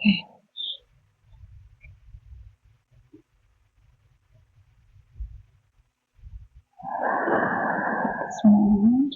Okay. Just 1 moment.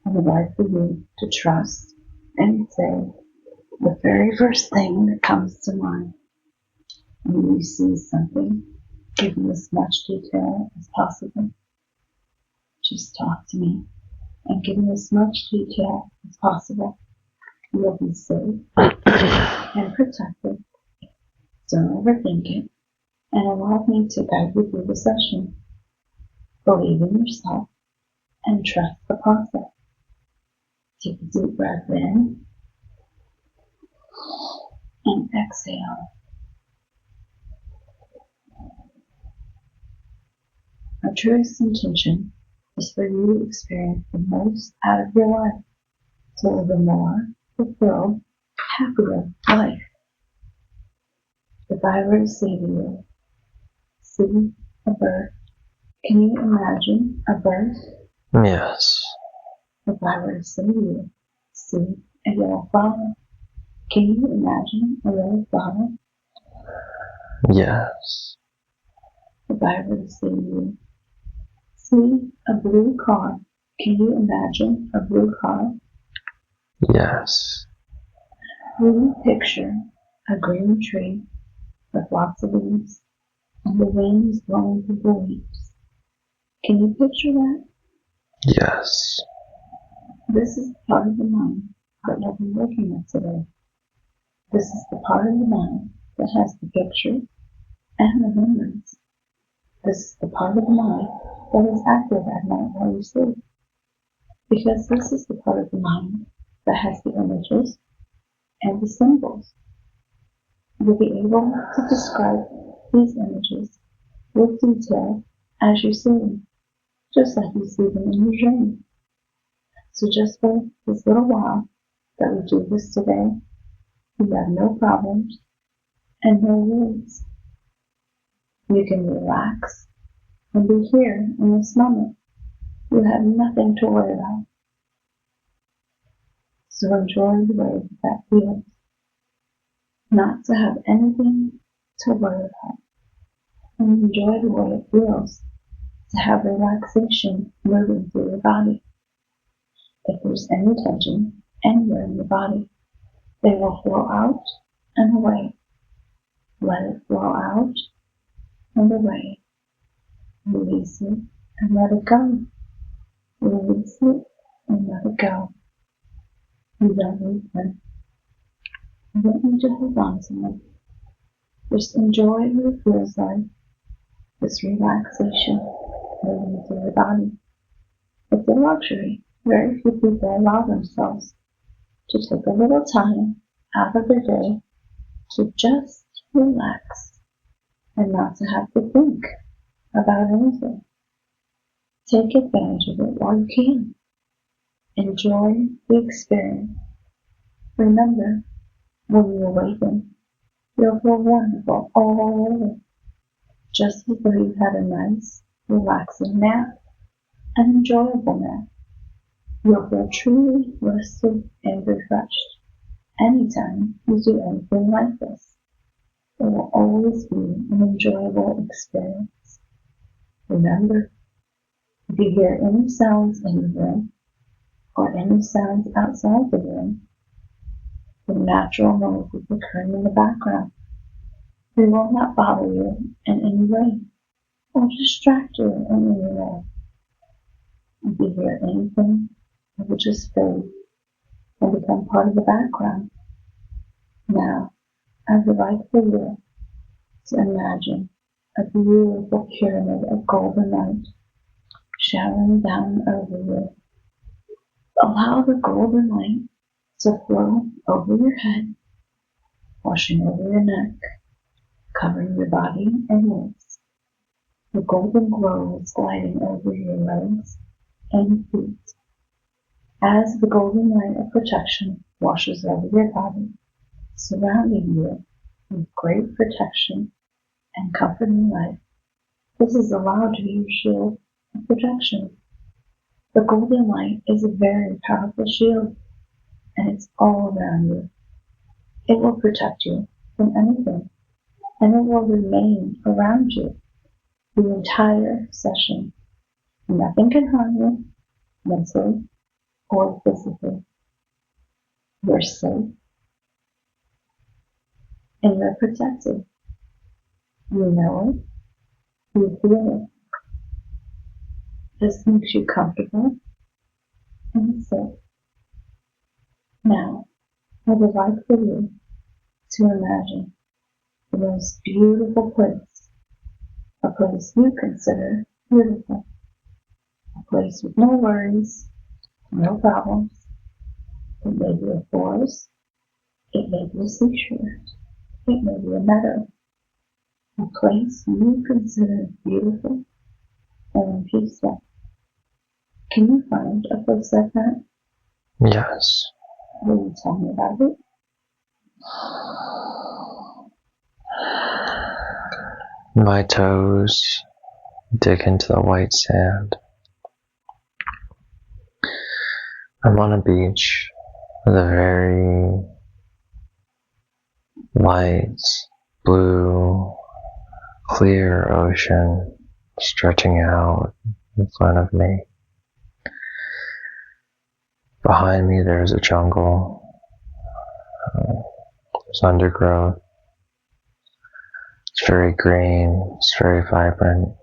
I would like for you to trust and say the very first thing that comes to mind when you see something. Give me as much detail as possible. Just talk to me and give me as much detail as possible. You will be safe and protected. Don't overthink it and allow me to guide you through the session. Believe in yourself and trust the process. Take a deep breath in and exhale. Our truest intention is for you to experience the most out of your life, to live a more fulfilled, happier life. If I were to say to you, see a bird, can you imagine a bird? Yes. If I were to say to you, see a yellow flower, can you imagine a yellow flower? Yes. If I were to say to you, see a blue car, can you imagine a blue car? Yes. Will you picture a green tree with lots of leaves and the wind is blowing through the leaves? Can you picture that? Yes. This is the part of the mind that we'll be looking at today. This is the part of the mind that has the picture and the memories. This is the part of the mind that is active at night while you sleep. Because this is the part of the mind that has the images and the symbols. You'll be able to describe these images with detail as you see them, just like you see them in your dream. So just for this little while that we do this today, you have no problems and no worries. You can relax and be here in this moment. You have nothing to worry about. So enjoy the way that feels. Not to have anything to worry about. And enjoy the way it feels to have relaxation moving through your body. If there's any tension anywhere in your body, they will flow out and away. Let it flow out and away. Release it and let it go. Release it and let it go. You don't need them. You don't need to hold on to them. Just enjoy what it feels like. This relaxation moving through your body. It's a luxury. Very few people allow themselves to take a little time out of their day to just relax and not to have to think about anything. Take advantage of it while you can. Enjoy the experience. Remember, when you awaken, you'll feel wonderful all over, just as though you had a nice, relaxing nap, an enjoyable nap. You'll feel truly rested and refreshed anytime you do anything like this. It will always be an enjoyable experience. Remember, if you hear any sounds in the room or any sounds outside the room, the natural noise is occurring in the background. They will not bother you in any way or distract you in any way. If you hear anything, it will just fade and become part of the background. Now, I would like for you to imagine a beautiful pyramid of golden light showering down over you. Allow the golden light to flow over your head, washing over your neck, covering your body and legs. The golden glow is gliding over your legs and feet. As the golden light of protection washes over your body, surrounding you with great protection and comforting light, this is allowed to be your shield of protection. The golden light is a very powerful shield, and it's all around you. It will protect you from anything, and it will remain around you the entire session. Nothing can harm you, mentally or physically. You're safe, and you're protected. You know it, you feel it. This makes you comfortable and safe. Now, I would like for you to imagine the most beautiful place, a place you consider beautiful, a place with no worries, no problems. It may be a forest, it may be a seashore, it may be a meadow, a place you consider beautiful and peaceful. Can you find a place like that? Yes. Will you tell me about it? My toes dig into the white sand. I'm on a beach with a very light, blue, clear ocean stretching out in front of me. Behind me there's a jungle. There's undergrowth. It's very green. It's very vibrant.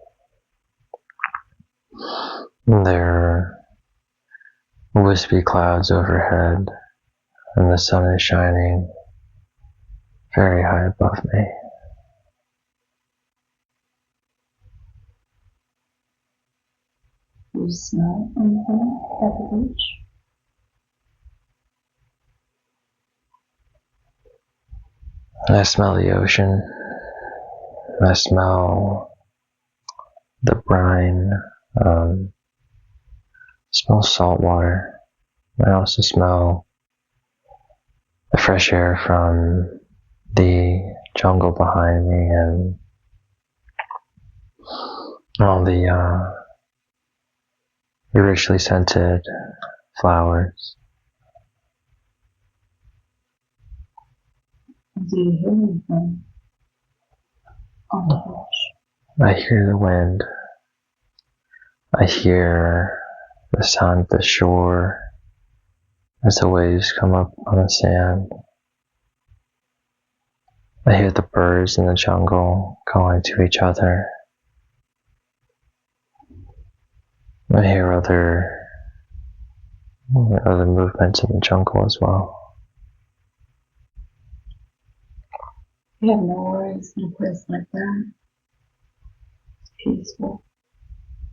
There are wispy clouds overhead, and the sun is shining very high above me. Do you smell anything at the beach? I smell the ocean. I smell the brine. Smell salt water. I also smell the fresh air from the jungle behind me and all the richly scented flowers. Do you hear anything on the beach? I hear the wind. I hear the sound of the shore as the waves come up on the sand. I hear the birds in the jungle calling to each other. I hear other movements in the jungle as well. You have no worries in a place like that. It's peaceful.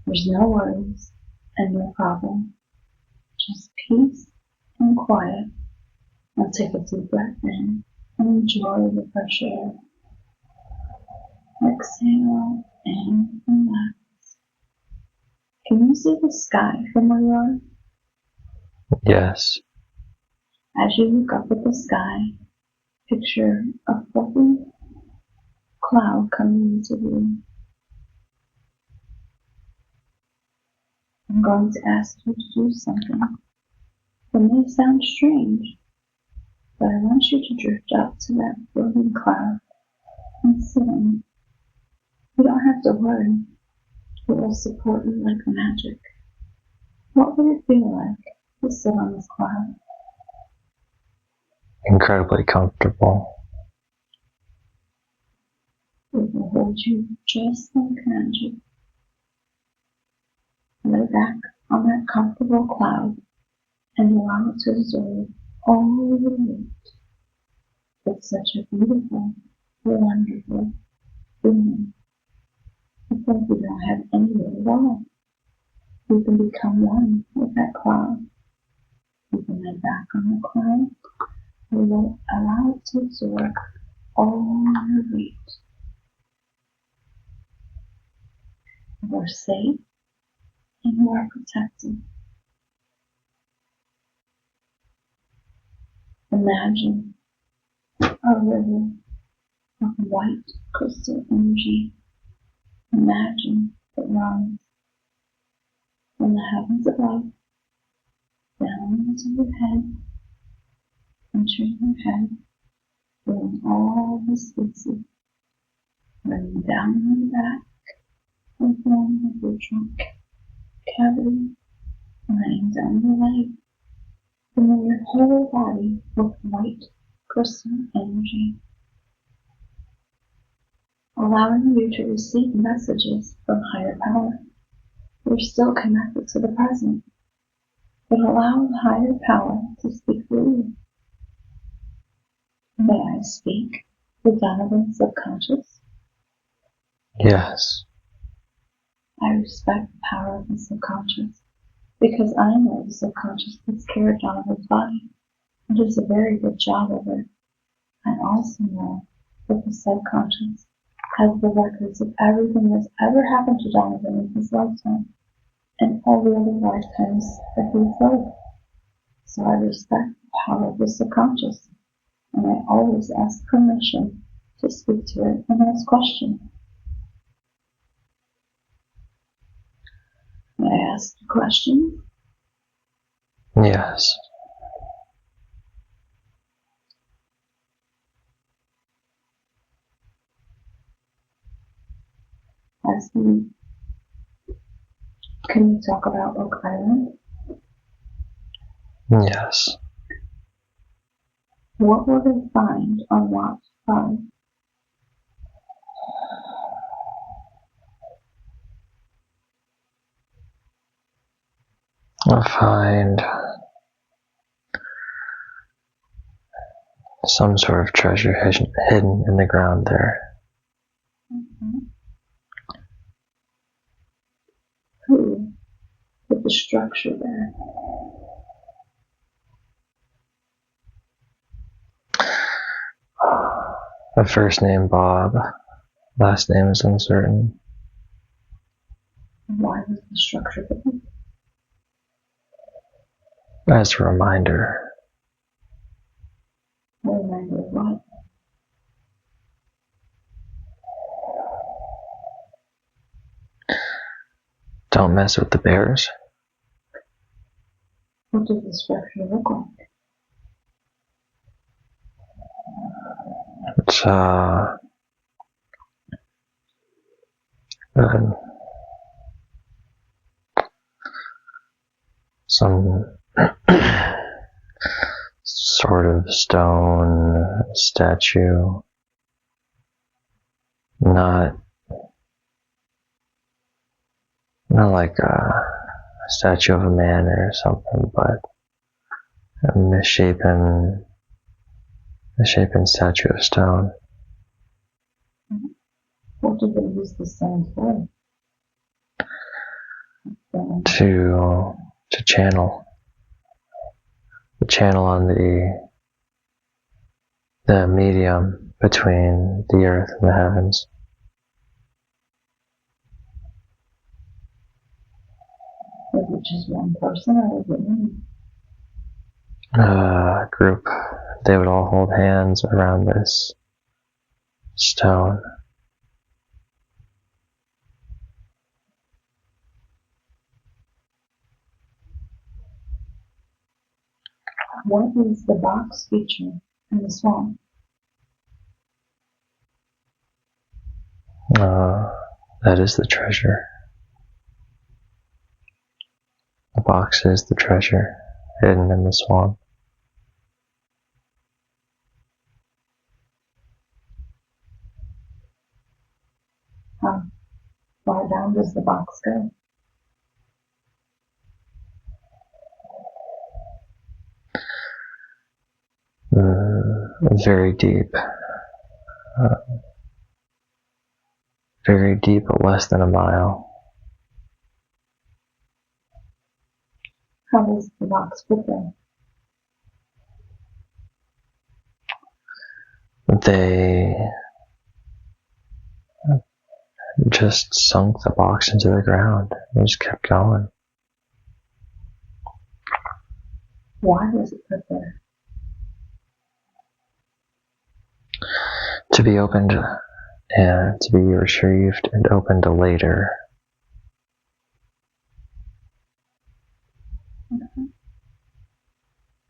There's no worries and no problem. Just peace and quiet. Now take a deep breath in and enjoy the fresh air. Exhale and relax. Can you see the sky from where you are? Yes. As you look up at the sky, picture a fluffy cloud coming into view. I'm going to ask you to do something that may sound strange, but I want you to drift up to that floating cloud and sit on it. You don't have to worry. It will support you like magic. What would it feel like to sit on this cloud? Incredibly comfortable. It will hold you just like magic. Lay back on that comfortable cloud and allow it to absorb all the weight. It's such a beautiful, wonderful feeling. It's like you don't have any weight at all. You can become one with that cloud. You can lay back on the cloud. You will allow it to absorb all your weight. You are safe and you are protected. Imagine a river of white crystal energy. Imagine it runs from the heavens above, down into your head, entering your head, filling all the spaces, running down your back, and filling up your trunk cavity, running down your leg, filling your whole body with white crystal energy, allowing you to receive messages from higher power. You're still connected to the present, but allow higher power to speak through you. May I speak the Donovan's subconscious? Yes. I respect the power of the subconscious because I know the subconscious takes care of Donovan's body and does a very good job of it. I also know that the subconscious has the records of everything that's ever happened to Donovan in his lifetime and all the other lifetimes that he's lived. So I respect the power of the subconscious, and I always ask permission to speak to it and ask questions. May I ask a question? Yes. Can you talk about Oak Island? Yes. What will they find on Watch 5? I'll find some sort of treasure hidden in the ground there. Who put the structure there? A first name Bob, last name is uncertain. Why was the structure there? As a reminder. A reminder of what? Don't mess with the bears. What does the structure look like? It's some sort of stone statue, not like a statue of a man or something, but a misshapen statue of stone. What do they use the stone for? To channel on the medium between the earth and the heavens. Is it just one person or is it many? Group. They would all hold hands around this stone. What is the box feature in the swamp? That is the treasure. The box is the treasure hidden in the swamp. How far down does the box go? Very deep. Very deep, but less than a mile. How does the box fit there? They just sunk the box into the ground and just kept going. Why was it put there? To be opened and to be retrieved and opened later. Okay.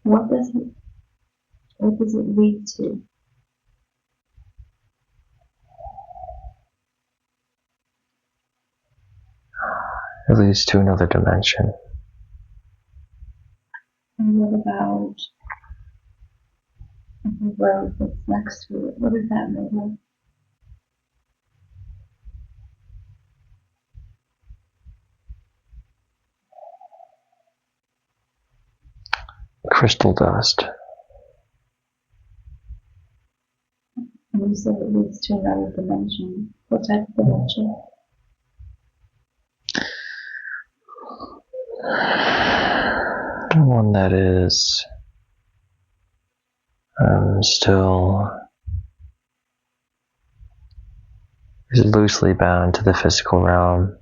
What does it lead to? It leads to another dimension. And what about the road that's next to it? What is that made of? Crystal dust. And you said it leads to another dimension. What type of dimension? One that is still is loosely bound to the physical realm,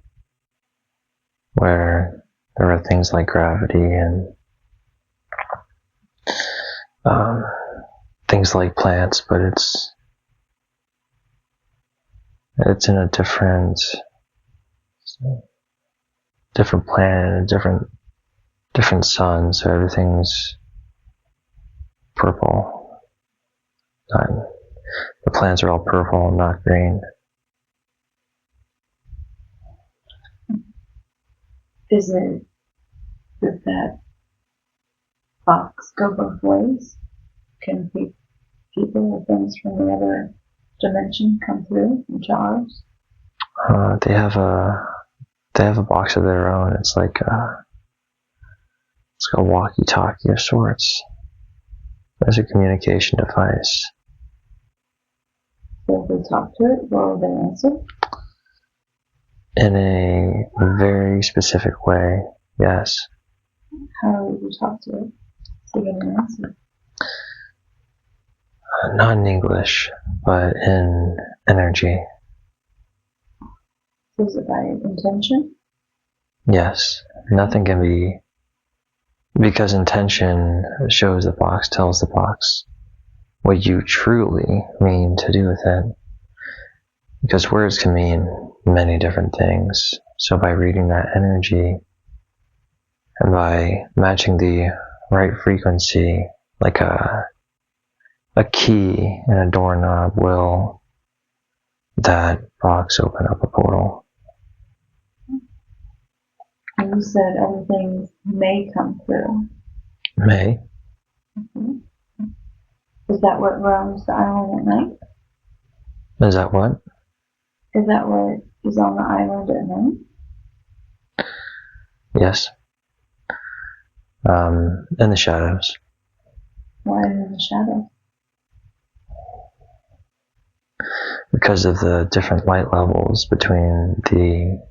where there are things like gravity and things like plants, but it's in a different planet, a different sun, so everything's purple. The plants are all purple, not green. Does that box go both ways? Can people or things from the other dimension come through into ours? They have a box of their own. It's like a walkie-talkie of sorts. As a communication device. So if we talk to it, will they answer? In a very specific way, yes. How would you talk to it to get an answer? Not in English, but in energy. So is it by intention? Yes. Nothing can be, because intention shows the box, tells the box what you truly mean to do with it. Because words can mean many different things. So by reading that energy and by matching the right frequency, like a key in a doorknob, will that box open up a portal. And you said other things may come through. May. Mm-hmm. Is that what roams the island at night? Is that what? Is that what is on the island at night? Yes. In the shadows. Why in the shadow? Because of the different light levels between the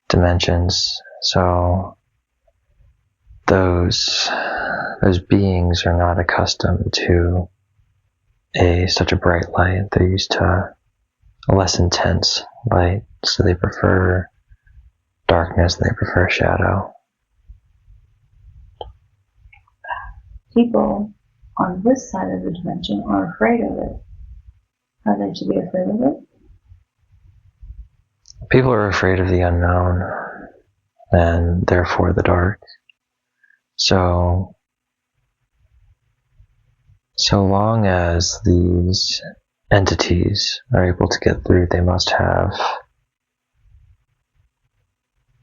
dimensions. So those beings are not accustomed to such a bright light. They're used to a less intense light, so they prefer darkness and they prefer shadow. People on this side of the dimension are afraid of it. Are they to be afraid of it? People are afraid of the unknown and therefore the dark. So long as these entities are able to get through, they must have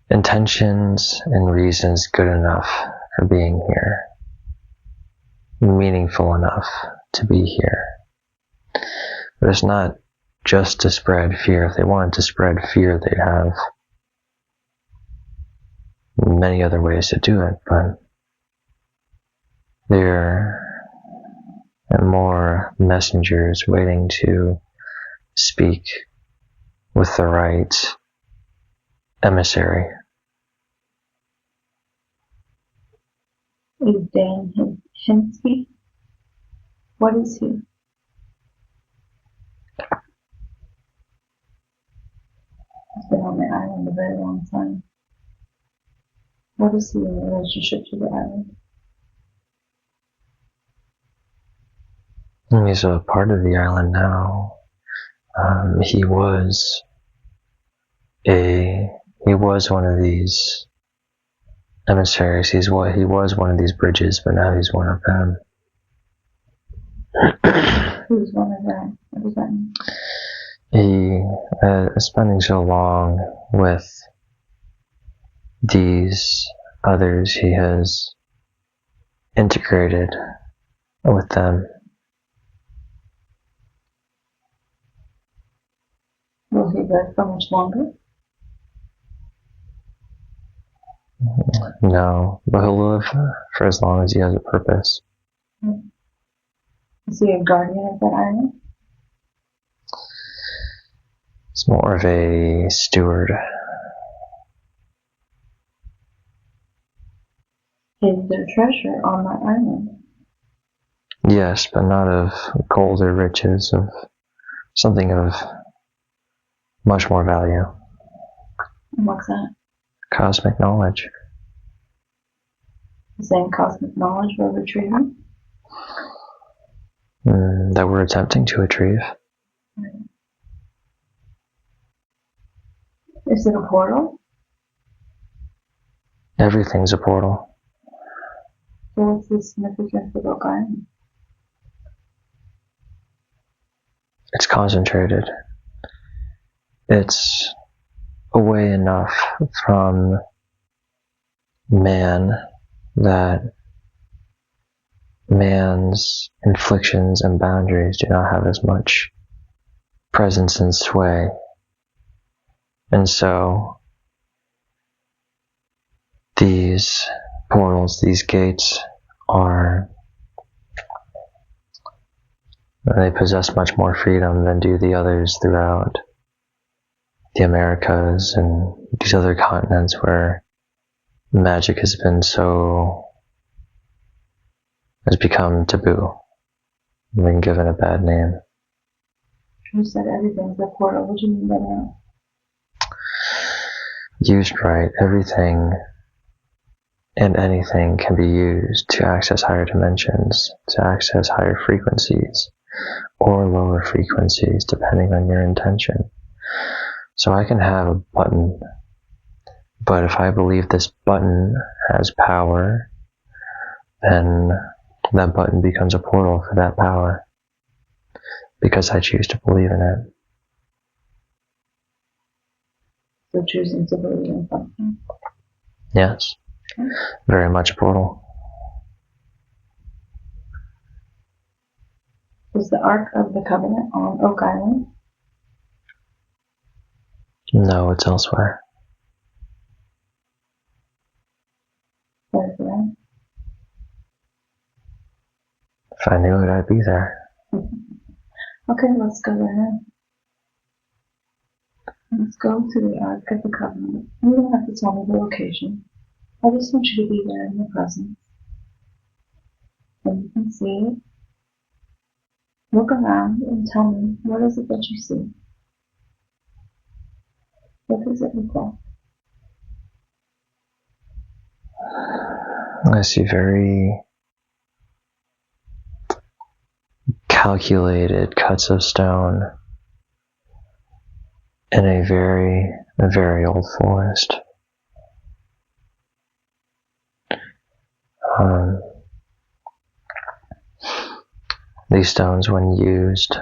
intentions and reasons good enough for being here, meaningful enough to be here. But it's not just to spread fear. If they wanted to spread fear, they'd have many other ways to do it, but there are more messengers waiting to speak with the right emissary. is Dan Hinsky. What is he? He's been on the island a very long time. What is he in relationship to the island? He's a part of the island now. He was one of these emissaries. He was one of these bridges, but now he's one of them. Who's one of them? What does that mean? He spending so long with these others, he has integrated with them. Will he live for much longer? No, but he'll live for as long as he has a purpose. Is he a guardian of that island? It's more of a steward. Is there treasure on that island? Yes, but not of gold or riches, of something of much more value. And what's that? Cosmic knowledge. The same cosmic knowledge we're retrieving? That we're attempting to retrieve. Is it a portal? Everything's a portal. So what's the significance of Oak Island? It's concentrated. It's away enough from man that man's inflictions and boundaries do not have as much presence and sway. And so these portals, these gates they possess much more freedom than do the others throughout the Americas and these other continents where magic has become taboo and been given a bad name. You said everything's a portal. What do you mean by that? Used right, everything and anything can be used to access higher dimensions, to access higher frequencies or lower frequencies depending on your intention. So I can have a button, but if I believe this button has power, then that button becomes a portal for that power because I choose to believe in it. So choosing to believe in something. Yes, very much a portal. Is the Ark of the Covenant on Oak Island? No, it's elsewhere. Where's it at? If I knew it, I'd be there. Okay, let's go there now. Let's go to the Ark of the Covenant. You don't have to tell me the location. I just want you to be there in your presence. And you can see it. Look around and tell me, what is it that you see? What does it look like? I see very calculated cuts of stone in a very, very old forest. These stones, when used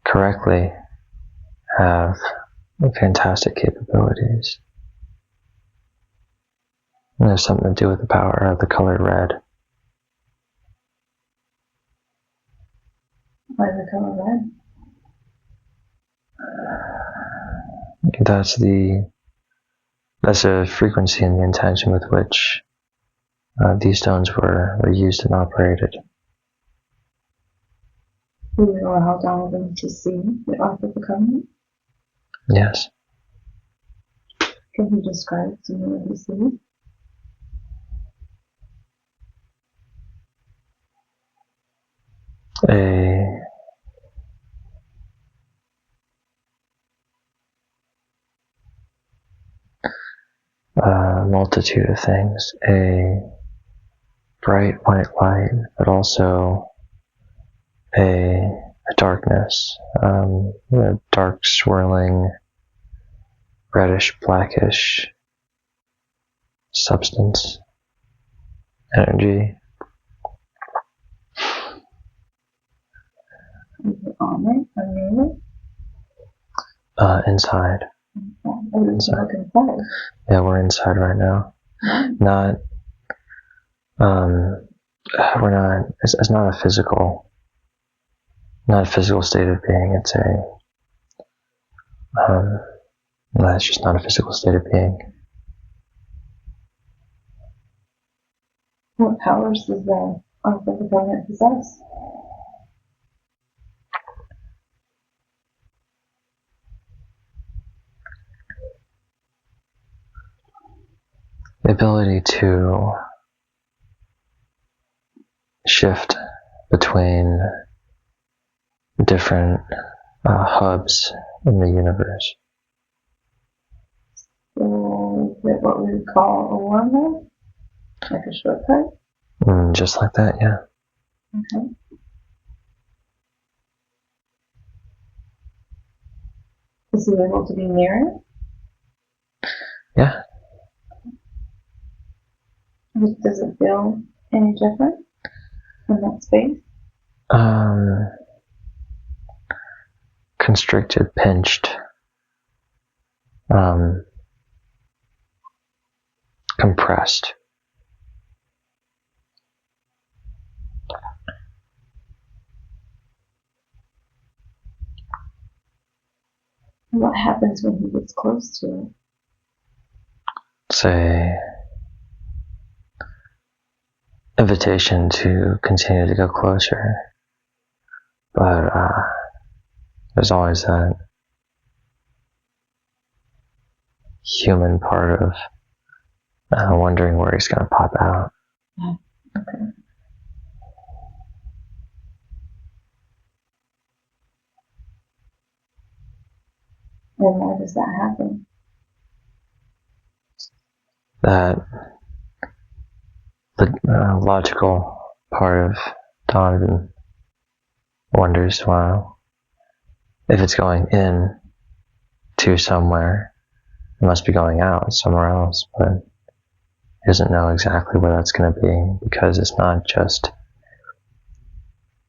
correctly, have fantastic capabilities. And there's something to do with the power of the color red. Why the color red? That's a frequency and the intention with which these stones were used and operated. Do you know how long them to see the Ark of the Covenant? Yes. Can you describe to me what you see? a multitude of things, a bright white light, but also a darkness, a dark swirling reddish blackish substance, energy. Is it on it or near it? Inside. Inside. Inside. Yeah, we're inside right now. Not, we're not, it's not a physical state of being. It's no, it's just not a physical state of being. What powers does the component possess? The ability to shift between different hubs in the universe. So is it what we would call a wormhole? Like a shortcut? Just like that, yeah. Okay. Is he able to be near it? Yeah. Does it feel any different in that space? Constricted, pinched, compressed. What happens when he gets close to it? It's a invitation to continue to go closer, but there's always that human part of wondering where he's going to pop out. Okay. And why does that happen? That the logical part of Donovan wonders, well, if it's going in to somewhere, it must be going out somewhere else, but he doesn't know exactly where that's going to be, because it's not just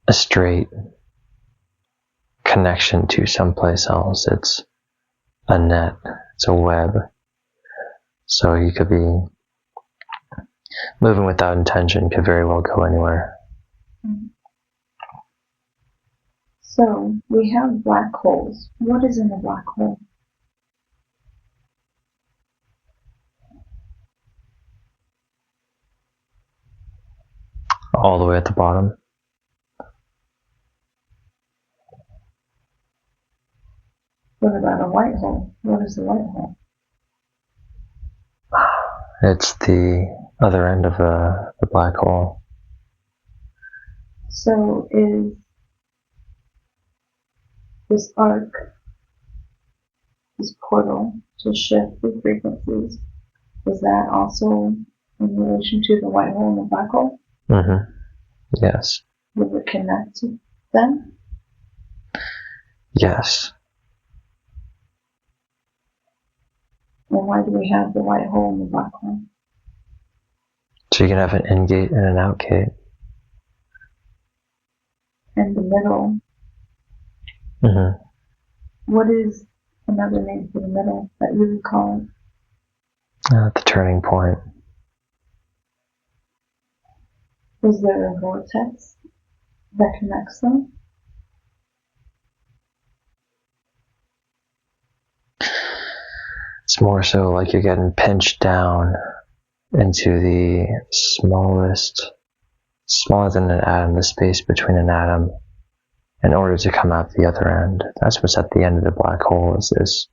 a straight connection to someplace else. It's a net, it's a web. So he could be moving without intention, could very well go anywhere. So we have black holes. What is in a black hole? All the way at the bottom. What about a white hole? What is a white hole? It's the other end of the black hole. So is this arc, this portal to shift the frequencies, is that also in relation to the white hole and the black hole? Mm-hmm. Yes. Will it connect to them? Yes. And why do we have the white hole and the black hole? So you can have an in gate and an out gate. And the middle. Mm-hmm. What is another name for the middle that you would call it? The turning point. Is there a vortex that connects them? It's more so like you're getting pinched down into the smaller than an atom, the space between an atom, in order to come out the other end. That's what's at the end of the black hole, is this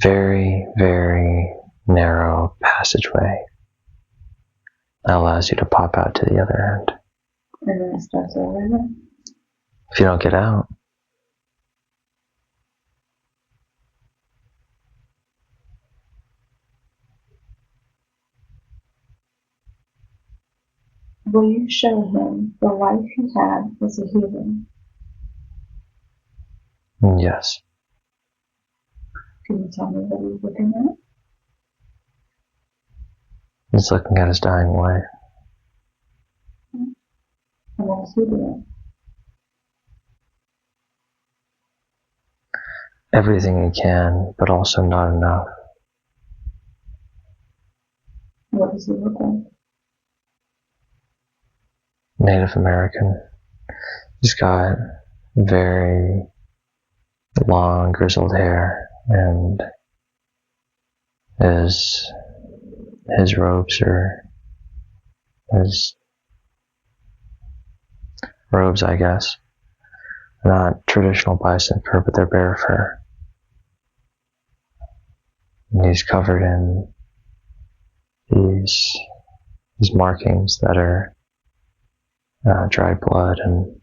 very, very narrow passageway that allows you to pop out to the other end. And then it starts over again? if you don't get out. Will you show him the life he had as a healer? Yes. Can you tell me what he's looking at? He's looking at his dying wife. And what is he doing? Everything he can, but also not enough. What does he look like? Native American. He's got very long, grizzled hair, and his robes I guess, not traditional bison fur, but they're bear fur. And he's covered in these markings that are dried blood, and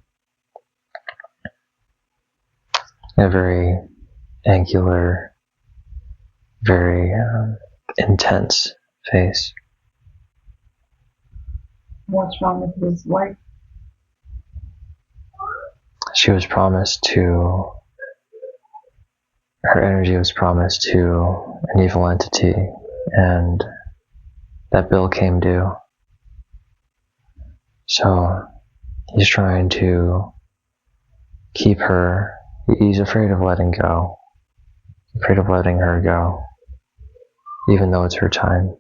a very angular, very intense face. What's wrong with his wife? She was promised to, her energy was promised to an evil entity, and that bill came due. So he's trying to keep her, he's afraid of letting go, afraid of letting her go, even though it's her time.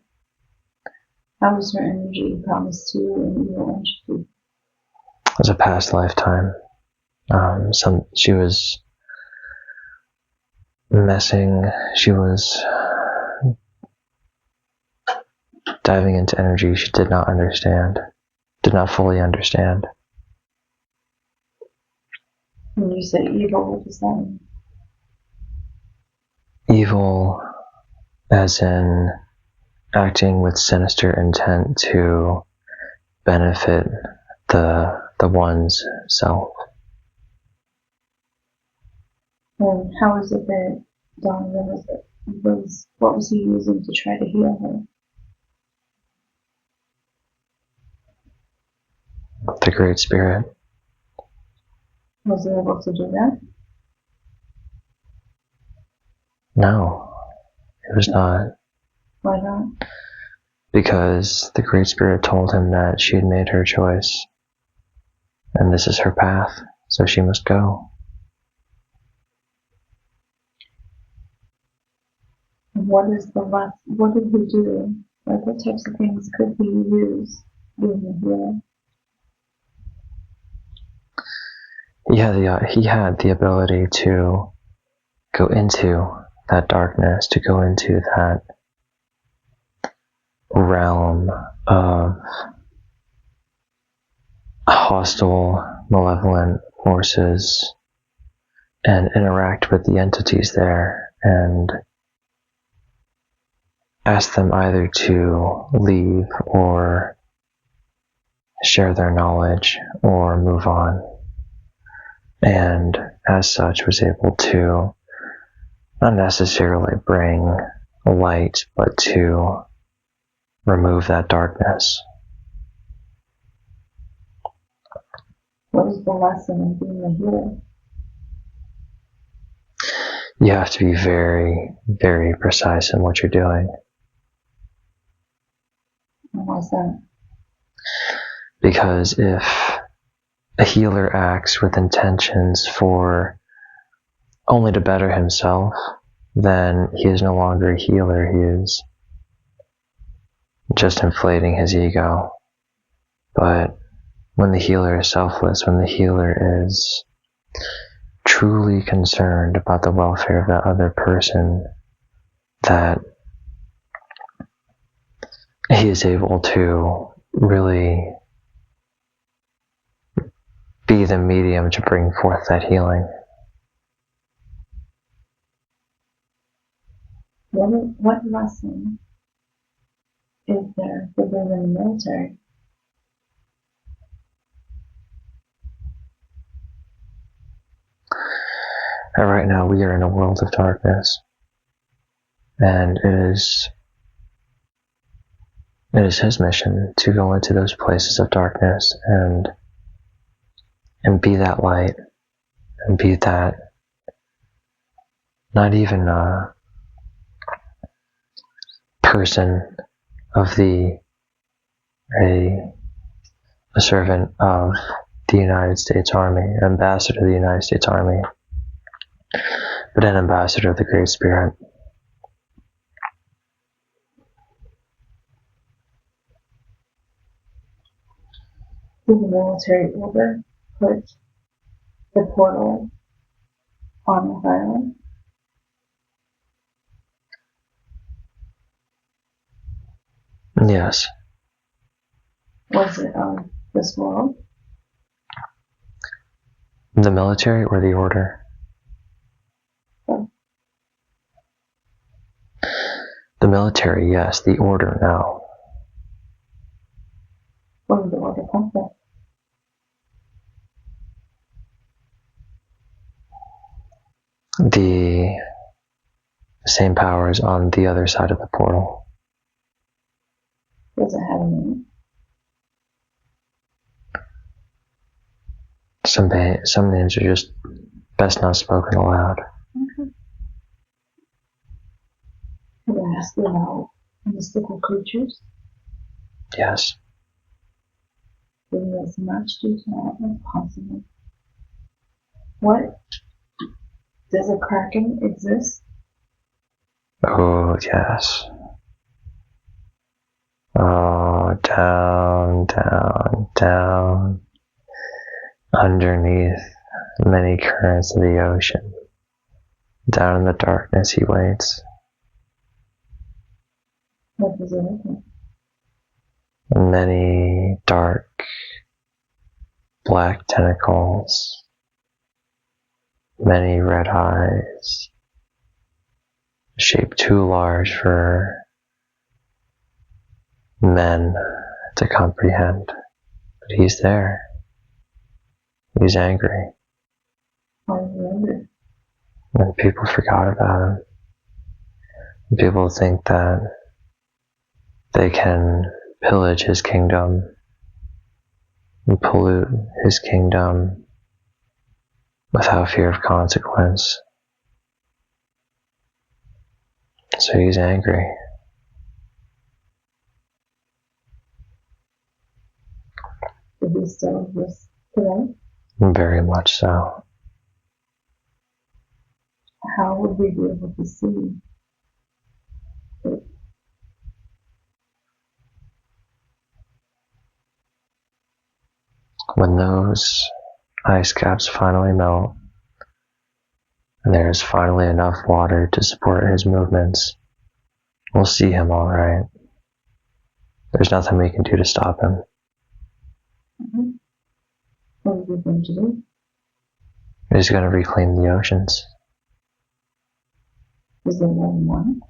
How was her energy promised to an evil entity? It was a past lifetime. She was she was diving into energy she did not fully understand. When you say evil, what does that mean? Evil as in acting with sinister intent to benefit the one's self. And how is it that Donovan what was he using to try to heal her? The Great Spirit. Was he able to do that? No, it was not. Why not? Because the Great Spirit told him that she had made her choice, and this is her path, so she must go. What did he do? Like, what types of things could he use being a healer? He had the ability to go into that darkness, to go into that realm of hostile, malevolent forces and interact with the entities there and ask them either to leave or share their knowledge or move on. And as such was able to not necessarily bring light, but to remove that darkness. What is the lesson in being a healer? You have to be very, very precise in what you're doing. And why's that? Because if a healer acts with intentions for only to better himself, then he is no longer a healer. He is just inflating his ego. But when the healer is selfless, when the healer is truly concerned about the welfare of that other person, that he is able to really be the medium to bring forth that healing. What lesson is there for being in the military? right now we are in a world of darkness, and it is his mission to go into those places of darkness and be that light, and be that not even a person of a servant of the United States Army, an ambassador of the United States Army, but an ambassador of the Great Spirit. Did the military order put the portal on the island? Yes. Was it on this world? The military or the order? Oh. The military, yes. The order, no. Where did the order come from? The same powers on the other side of the portal. Does it have a name? Some names are just best not spoken aloud. Okay. Have I asked you about mystical creatures? Yes. Give me as much detail as possible. What? Does a kraken exist? Oh, yes. Oh, down, down, down, underneath many currents of the ocean. Down in the darkness he waits. What does it look like? Many dark, black tentacles, many red eyes, shaped too large for men to comprehend. But he's there. He's angry. Why is it angry? And people forgot about him. And people think that they can pillage his kingdom and pollute his kingdom without fear of consequence. So he's angry. Does he still exist today? Very much so. How would we be able to see it? When those ice caps finally melt, and there's finally enough water to support his movements, we'll see him all right. There's nothing we can do to stop him. Mm-hmm. What is he going to do? He's going to reclaim the oceans. Is there only one?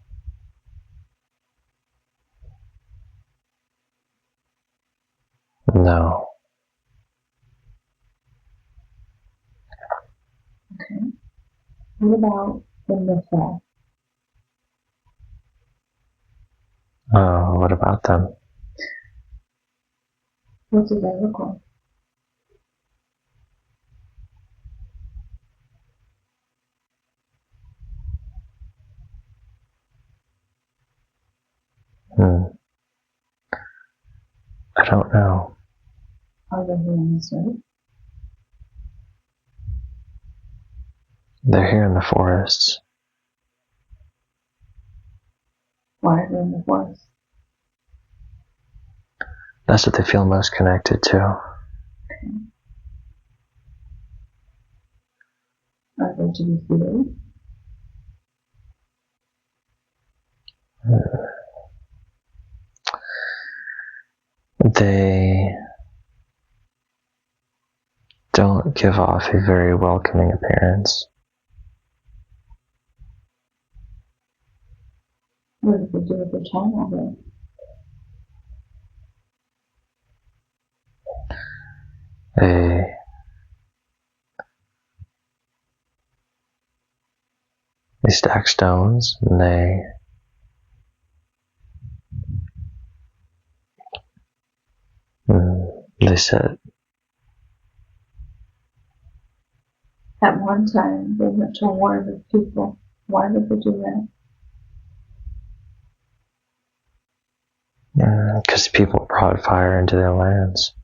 No. Okay. What about the Mithra? Oh, what about them? What do they look like? I don't know. Are they here on this earth? They're here in the forests. Why are they in the forest? That's what they feel most connected to. Okay. Are they to be feared? They don't give off a very welcoming appearance. What did they do with their time all day? stack stones and they sit. At one time, they went to war with people. Why would they do that? Because people brought fire into their lands.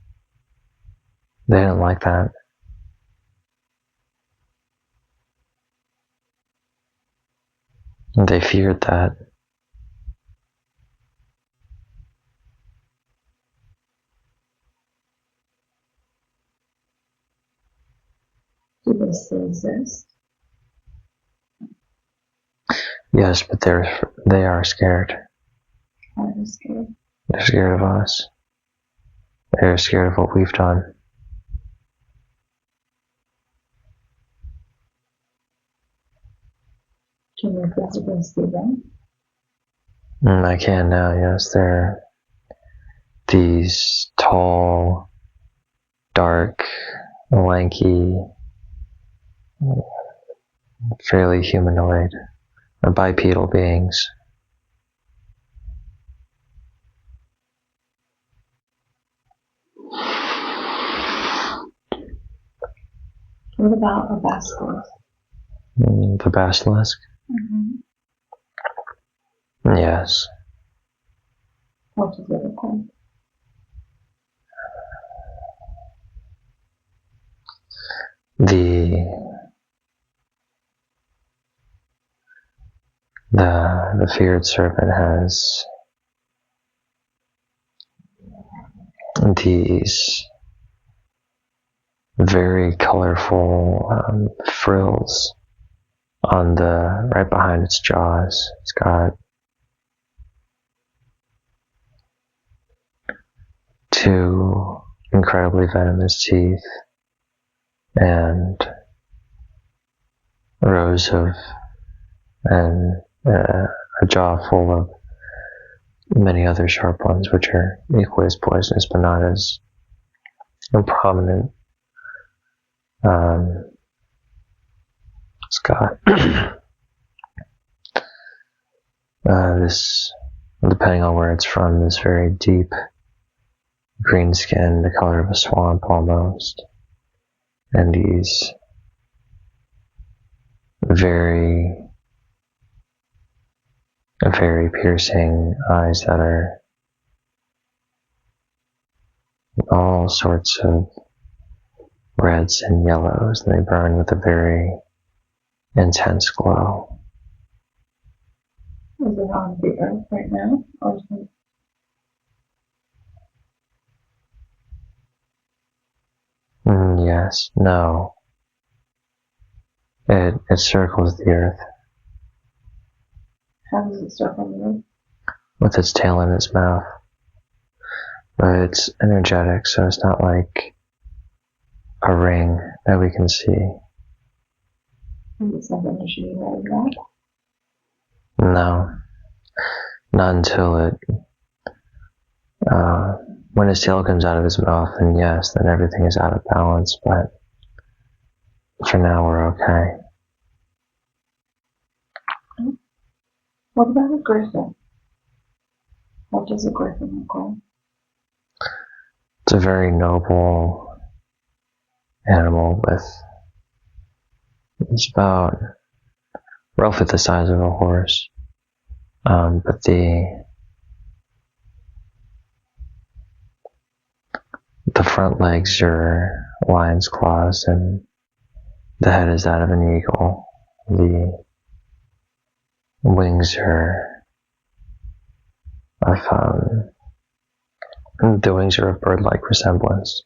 They didn't like that. They feared that. Do they still exist? Yes, but they are scared. Are they scared? They're scared of us. They're scared of what we've done. Can you physically see them? I can now, yes. They're these tall, dark, lanky, fairly humanoid, bipedal beings. What about a basilisk? The basilisk? Yes. What does it look like? The feared serpent has these very colorful frills on the right behind its jaws. It's got two incredibly venomous teeth and rows of a jaw full of many other sharp ones, which are equally as poisonous but not as prominent. It's got this, depending on where it's from, this very deep green skin, the color of a swamp almost, and these very piercing eyes that are all sorts of reds and yellows, and they burn with a very intense glow. Is it on the earth right now? Or is it... Yes, no. It circles the earth. How does it circle the earth? With its tail in its mouth. But it's energetic, so it's not like a ring that we can see. Is it something you should be worried about? No. Not until it, when his tail comes out of his mouth, then yes, then everything is out of balance, but for now we're okay. What about a griffin? What does a griffin look like? It's a very noble animal it's about roughly the size of a horse. But the front legs are lion's claws and the head is that of an eagle. The wings are of bird-like resemblance.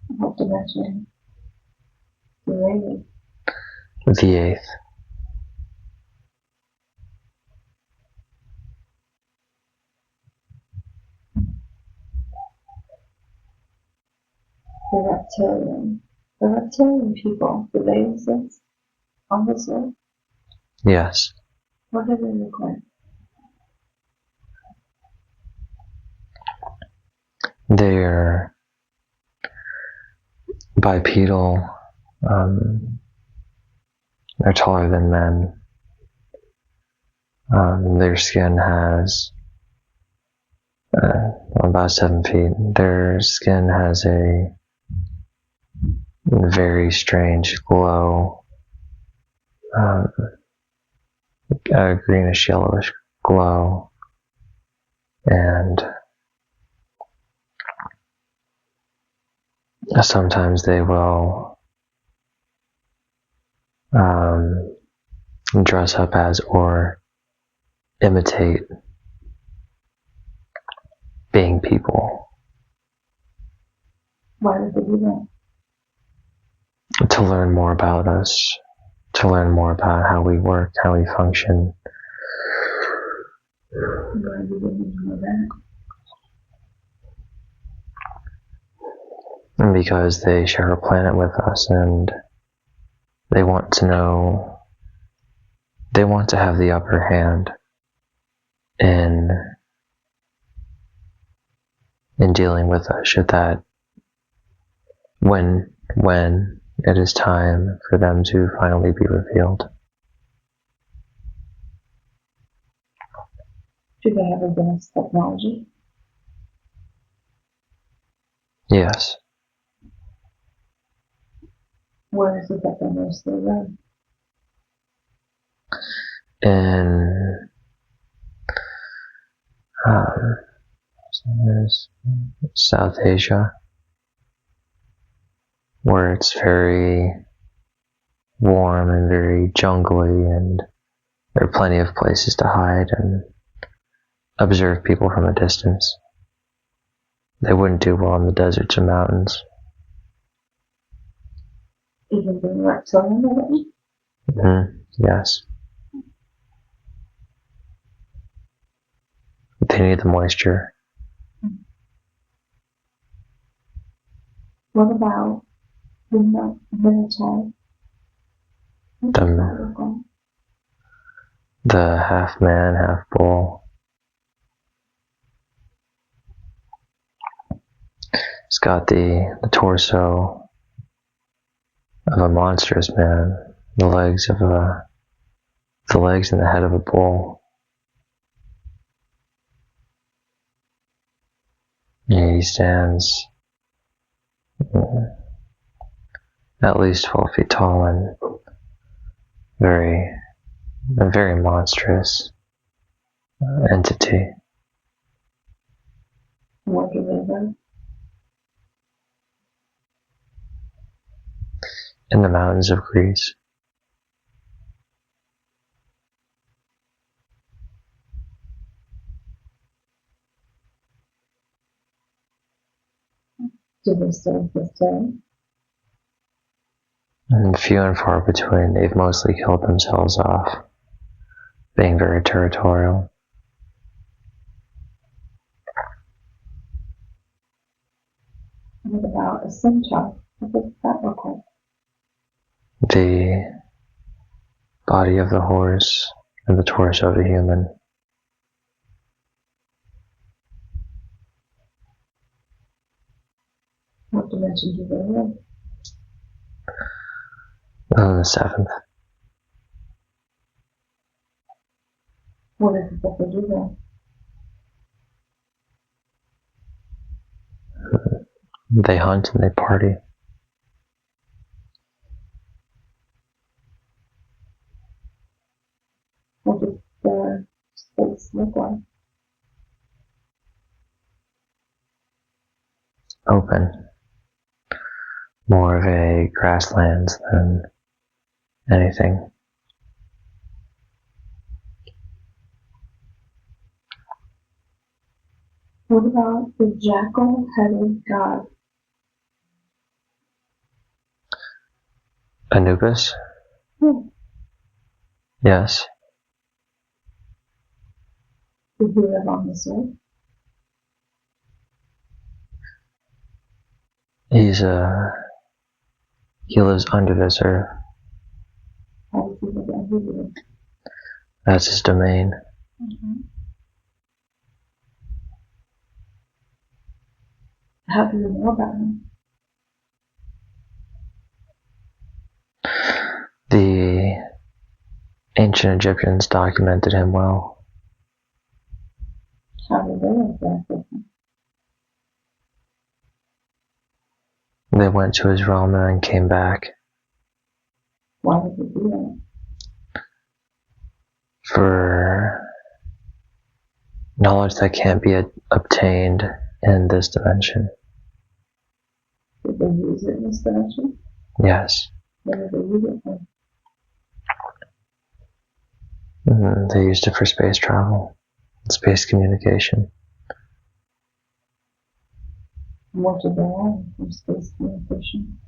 What dimension? The The eighth. reptilian. The reptilian people, do they exist on this earth? Yes. What do they look like? They're bipedal, They're taller than men. Their skin has about 7 feet. Their skin has a very strange glow, a greenish yellowish glow, and sometimes they will dress up as or imitate being people. Why would they do that? To learn more about us, to learn more about how we work, how we function. Why do they need to know that? And because they share a planet with us, and they want to know, they want to have the upper hand in dealing with us, should that when it is time for them to finally be revealed. Do they have advanced technology? Yes. Where is it that they mostly live? In South Asia, where it's very warm and very jungly, and there are plenty of places to hide and observe people from a distance. They wouldn't do well in the deserts or mountains. Even being reptilian already? Yes. They need the moisture. What about the military? The half man, half bull. It's got the torso of a monstrous man, the legs and the head of a bull. He stands at least 12 feet tall and a very monstrous entity. Where do they live? In the mountains of Greece. Do they still exist today? And few and far between. They've mostly killed themselves off, being very territorial. What about a centaur? What does that look like? The body of the horse and the torso of a human. What dimension do they live? On the 7th. What is it that they do there? They hunt and they party. What does their space look like? Open. More of a grasslands than anything. What about the jackal-headed god? Anubis? Yes. Does he live on this earth? He lives under this earth. How does he live under the earth? That's his domain. How do you know about him? The ancient Egyptians documented him well. How did they interact with him? They went to his realm and then came back. Why did they do that? For knowledge that can't be obtained in this dimension. Did they use it in this dimension? Yes. What did they use it for? They used it for space travel, space communication. And what did they learn from space communication?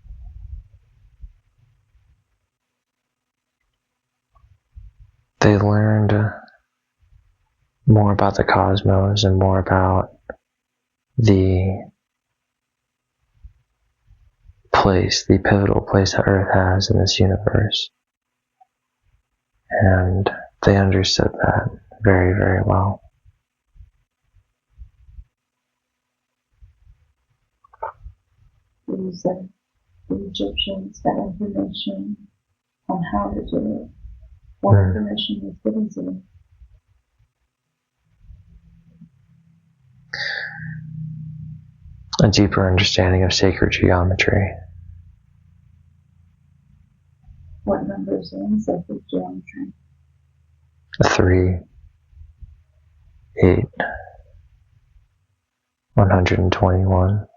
They learned more about the cosmos and more about the place, the pivotal place that Earth has in this universe. And they understood that very, very well. You said the Egyptians got information on how to do it. What information was given to them? A deeper understanding of sacred geometry. What numbers are in sacred geometry? 3, 8, 121,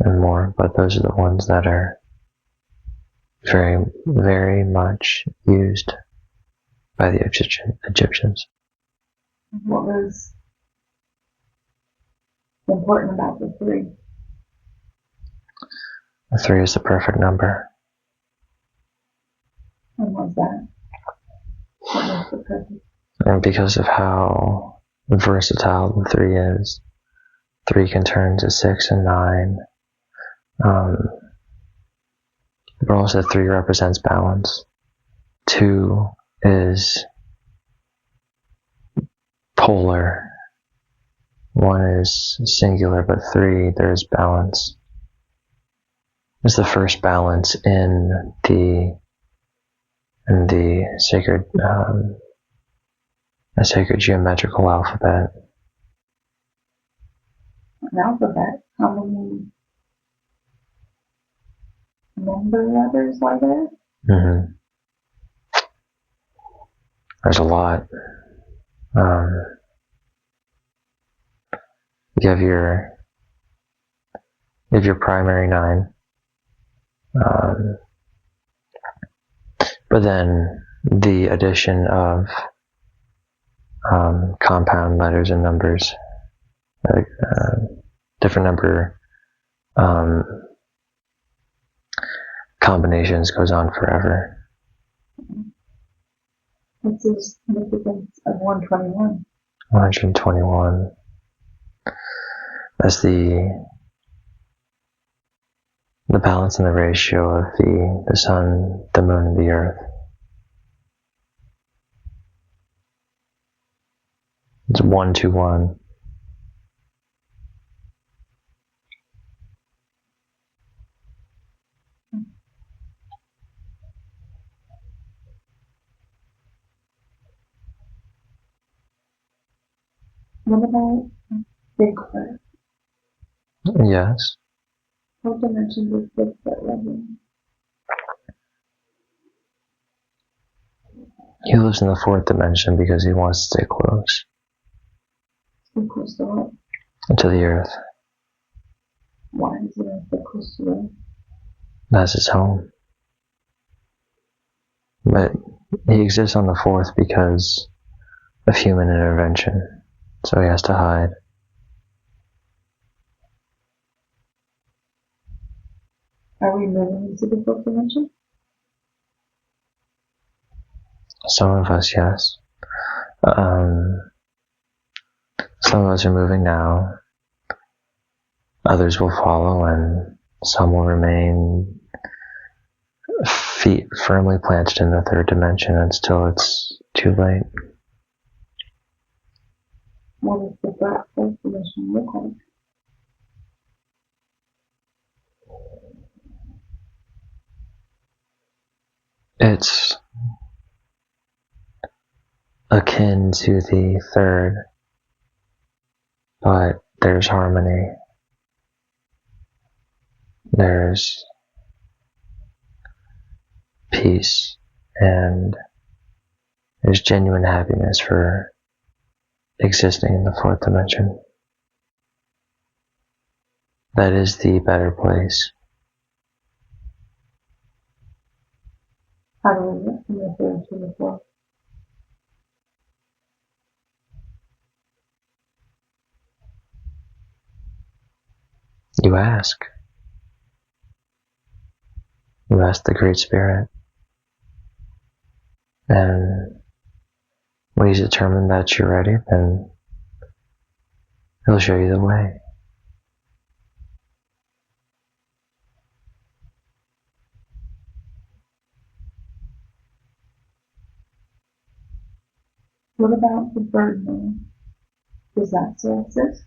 and more, but those are the ones that are very, very much used by the Egyptians. What was important about the 3? The 3 is the perfect number. And what's that? What makes it perfect? And because of how versatile the 3 is, 3 can turn to 6 and 9. But also 3 represents balance. 2 is polar. 1 is singular, but 3, there's balance. It's the first balance in the sacred geometrical alphabet. An alphabet? How many number letters are there? There's a lot. You have your primary 9. But then the addition of compound letters and numbers, different number combinations goes on forever. What's the significance of 121? 121. That's the balance and the ratio of the sun, the moon, and the earth. It's 1 to 1. What about Bigfoot? Yes. What dimension does Bigfoot live in? He lives in the 4th dimension because he wants to stay close. Stay close to what? To the earth. Why is it stay close to Earth? That's his home. But he exists on the 4th because of human intervention. So he has to hide. Are we moving into the 4th dimension? Some of us, yes. Some of us are moving now. Others will follow, and some will remain feet firmly planted in the 3rd dimension until it's too late. What does the 4th dimension look like? It's akin to the third, but there's harmony. There's peace, and there's genuine happiness for existing in the fourth dimension. That is the better place. How do we get from the third to the fourth? You ask. You ask the Great Spirit. And when he's determined that you're ready, then he'll show you the way. What about the bird moon? Does that still exist?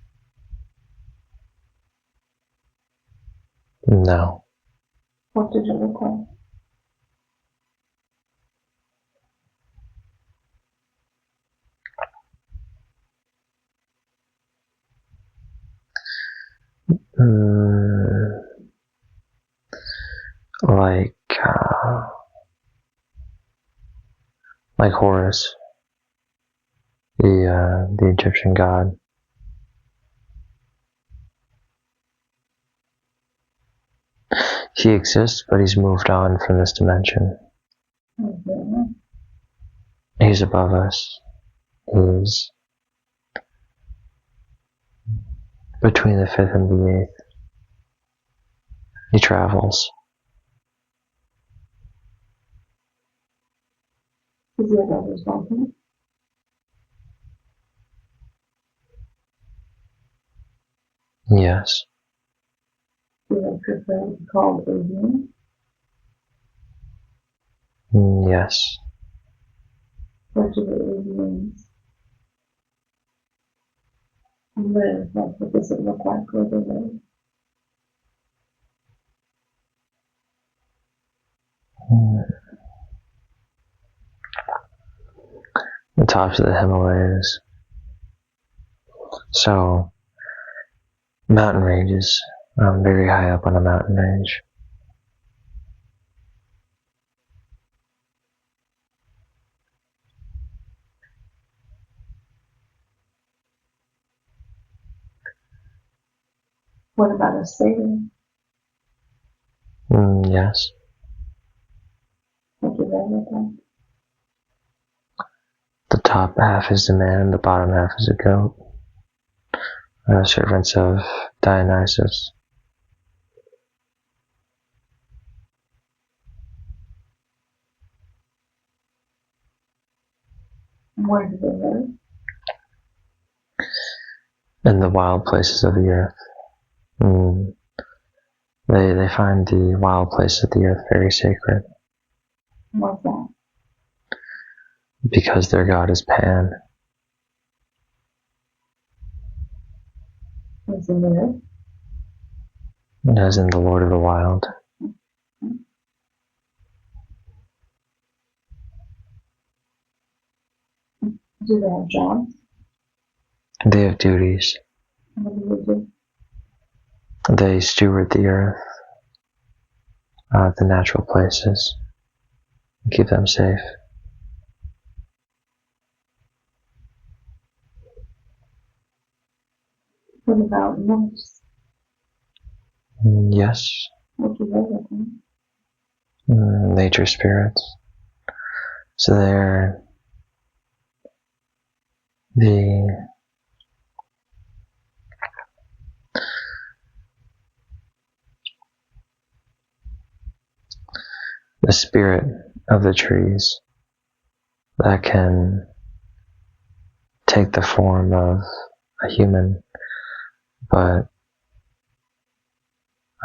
No. What did it look like? Mm, like Horus, the Egyptian god. He exists, but he's moved on from this dimension. Okay. He's above us. He's between the fifth and the eighth. He travels. Is he above his mountain? Yes. Do you prefer to be called a moon? Yes. What do the aliens live? Like, what does it look like where they live? The tops of the Himalayas. So, mountain ranges. I'm very high up on a mountain range. What about a stadium? Yes. What do they look like? The top half is the man, the bottom half is a goat. Servants of Dionysus. And where do they live? In the wild places of the earth. They find the wild places of the earth very sacred What's that? because their god is Pan. Is in the earth? As in the Lord of the Wild. Do they have jobs? They have duties. What do they do? They steward the earth, the natural places, and keep them safe. What about nymphs? Yes. What do they look like? Nature spirits. So they're the spirit of the trees that can take the form of a human, but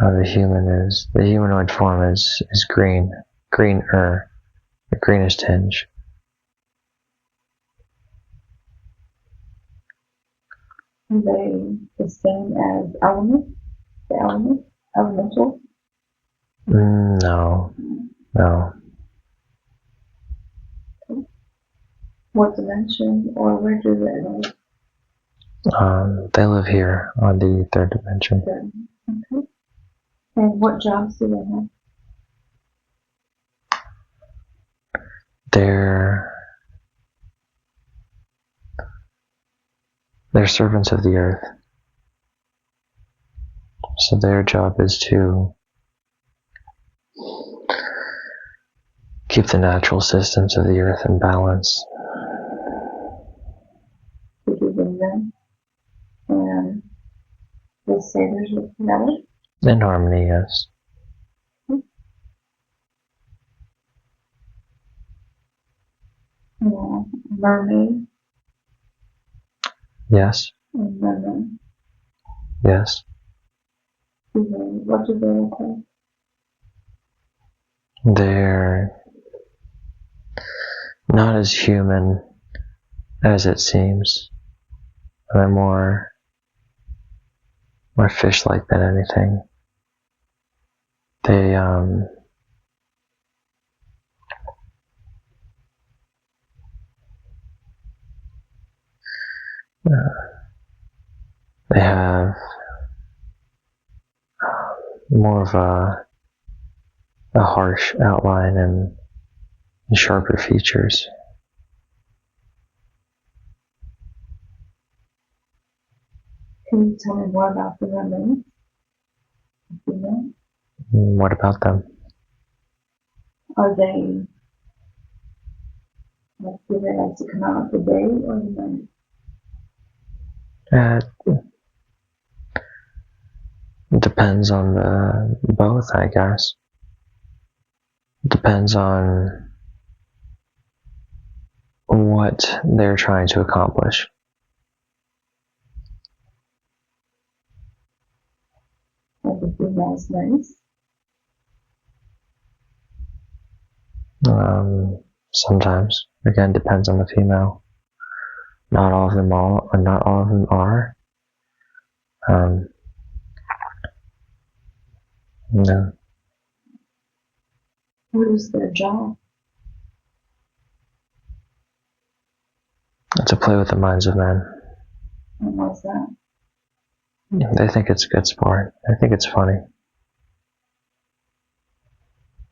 the humanoid form is greener, a greenish tinge. Are they the same as elements? The elements? Elemental? No. What dimension or where do they live? They live here on the third dimension. Okay. And what jobs do they have? They're servants of the earth. So their job is to keep the natural systems of the earth in balance. To keep them and the sailors work together? In harmony, yes. Yeah. Mermaid? Yes. And mermaid? Yes. What do they look like? They're not as human as it seems. They're more fish-like than anything. They have more of a harsh outline and sharper features. Can you tell me more about the mermaids? What about them? Are they, do they like to come out at the day or the night? Depends on both, I guess. Depends on what they're trying to accomplish. Are the females nice? Sometimes. Again, depends on the female. Not all of them are. No. What is their job? To play with the minds of men. And what's that? They think it's good sport. I think it's funny.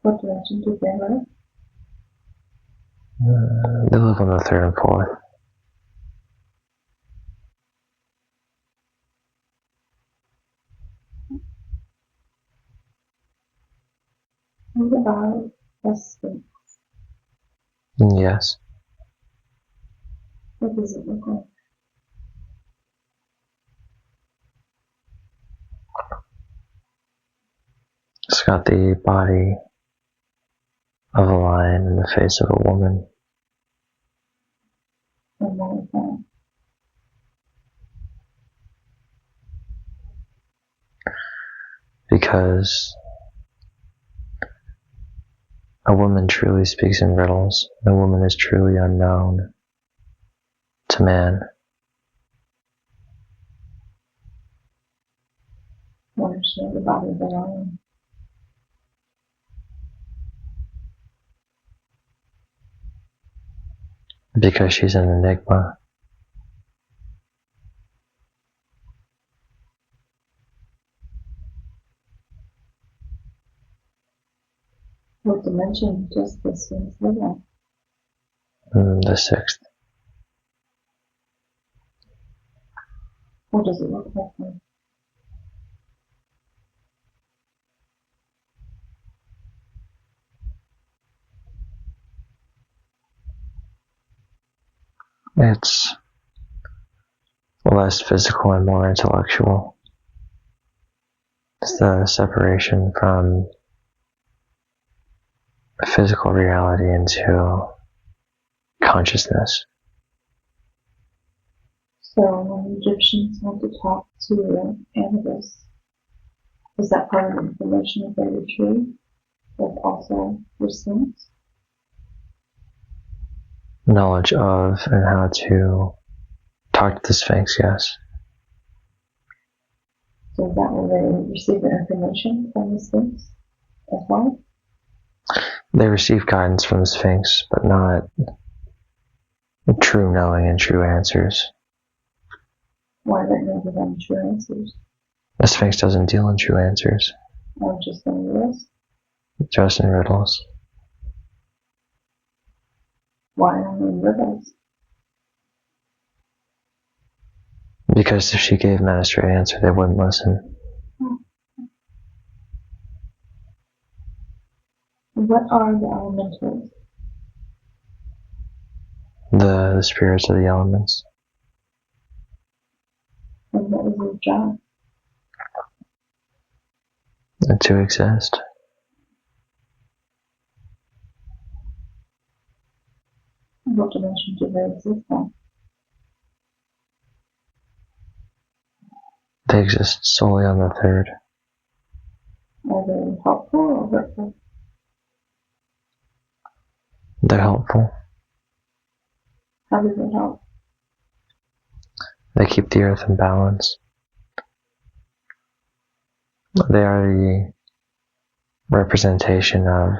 What direction do they live? They live on the third and fourth. What about a sphinx? Yes. What does it look like? It's got the body of a lion and the face of a woman. And what is that? Because a woman truly speaks in riddles. A woman is truly unknown to man. I understand the body of the lion. Because she's an enigma. What dimension does the sphinx live in? The sixth. What does it look like? It's less physical and more intellectual. It's the separation from physical reality into consciousness. So when Egyptians went to talk to Anubis, was that part of the information that they retrieved? That also the sphinx? Knowledge of and how to talk to the Sphinx, yes. So is that where they receive the information from the sphinx as well? They receive guidance from the Sphinx, but not true knowing and true answers. Why don't you give them true answers? The Sphinx doesn't deal in true answers, Or just in riddles? just in riddles. Why only in riddles? Because if she gave men a straight answer, they wouldn't listen. What are the elementals? The spirits of the elements. And what is their job? And to exist. What dimension do they exist on? They exist solely on the third. Are they helpful or hurtful? They're helpful. How do they help? They keep the earth in balance. They are the representation of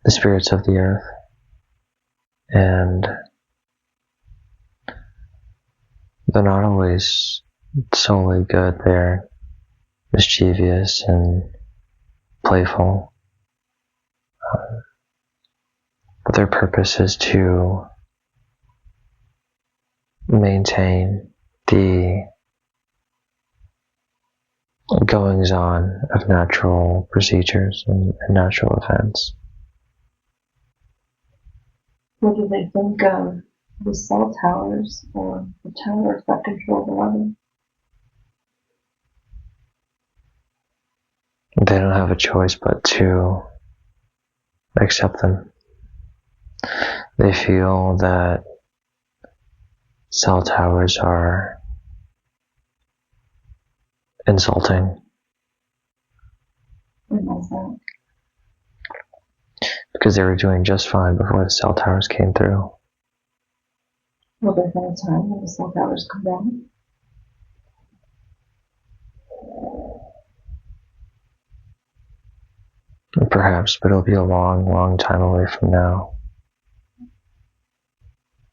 the spirits of the earth. And they're not always solely good. They're mischievous and playful. But their purpose is to maintain the goings-on of natural procedures and natural events. What do they think of the cell towers or the towers that control the weather? They don't have a choice but to accept them. They feel that cell towers are insulting. And what's that? Because they were doing just fine before the cell towers came through. Will there come a time when the cell towers come down? Perhaps, but it'll be a long, long time away from now.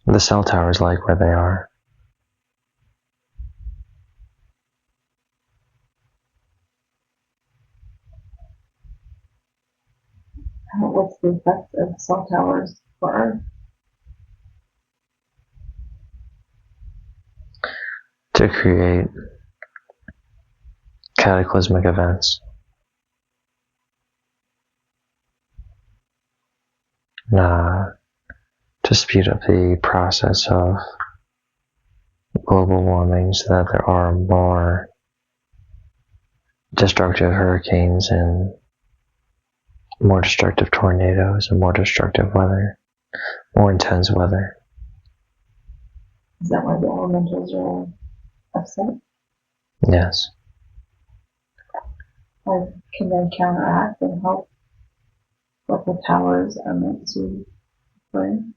The cell towers like where they are. What's the effect of cell towers for Earth? To create cataclysmic events. To speed up the process of global warming so that there are more destructive hurricanes and more destructive tornadoes and more destructive weather, more intense weather. Is that why the elementals are upset? Yes. Or can they counteract and help what the towers are meant to bring?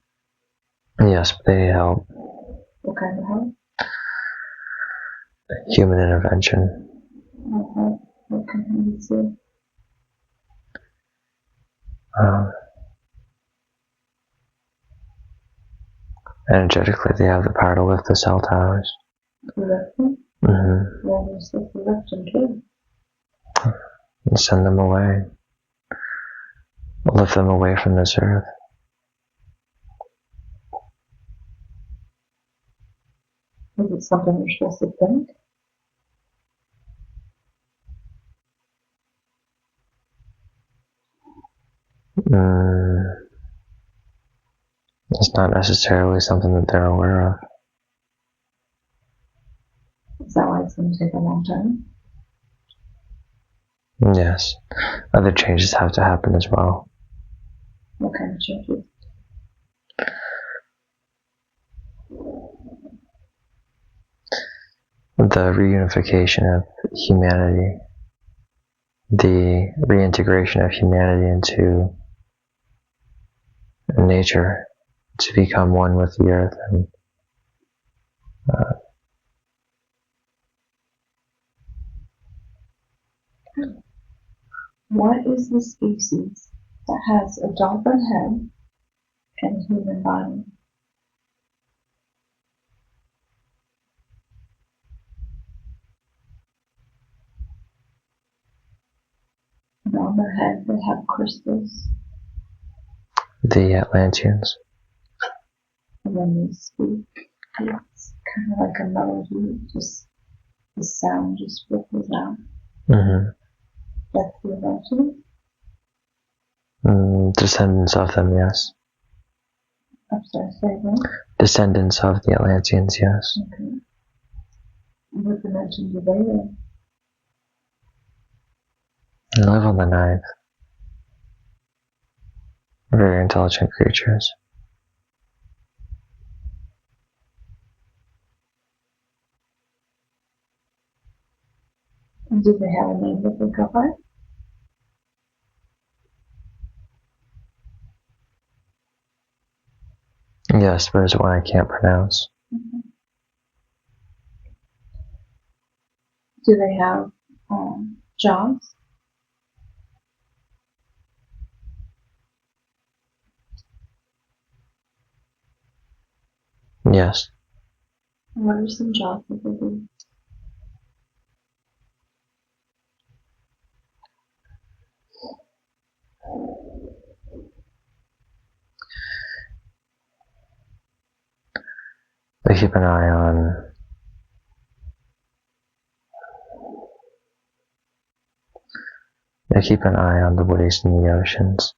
Yes, but they need help. What kind of help? Human intervention. What can we do? Energetically, they have the power to lift the cell towers. Lift them? Mm-hmm. Well, they're supposed to lift them too. And send them away. Lift them away from this earth. Is it something you're supposed to think? It's not necessarily something that they're aware of. Is that why it's going to take a long time? Yes. Other changes have to happen as well. What kind of changes? The reunification of humanity, the reintegration of humanity into nature to become one with the earth and What is the species that has a dolphin head in a human body. And on their head they have crystals. The Atlanteans. And when they speak, it's kind of like a melody, just the sound just ripples out. Mm-hmm. That's the Atlanteans? Descendants of them, yes. I'm sorry, say again? Descendants of the Atlanteans, yes. Okay. What dimension do they live? They live on the ninth. Very intelligent creatures. And do they have a name that they go by? Yes, but it's one I can't pronounce. Mm-hmm. Do they have jobs? Yes. What are some jobs that they do? They keep an eye on the waste in the oceans,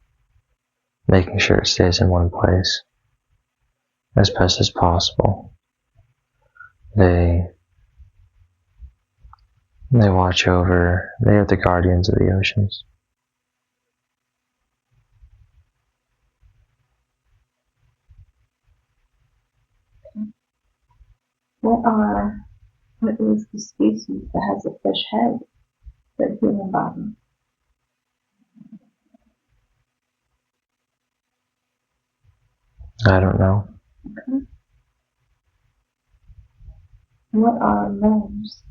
making sure it stays in one place as best as possible. They watch over, they are the guardians of the oceans. What is the species that has a fish head but human body? I don't know. Okay. What are gnomes?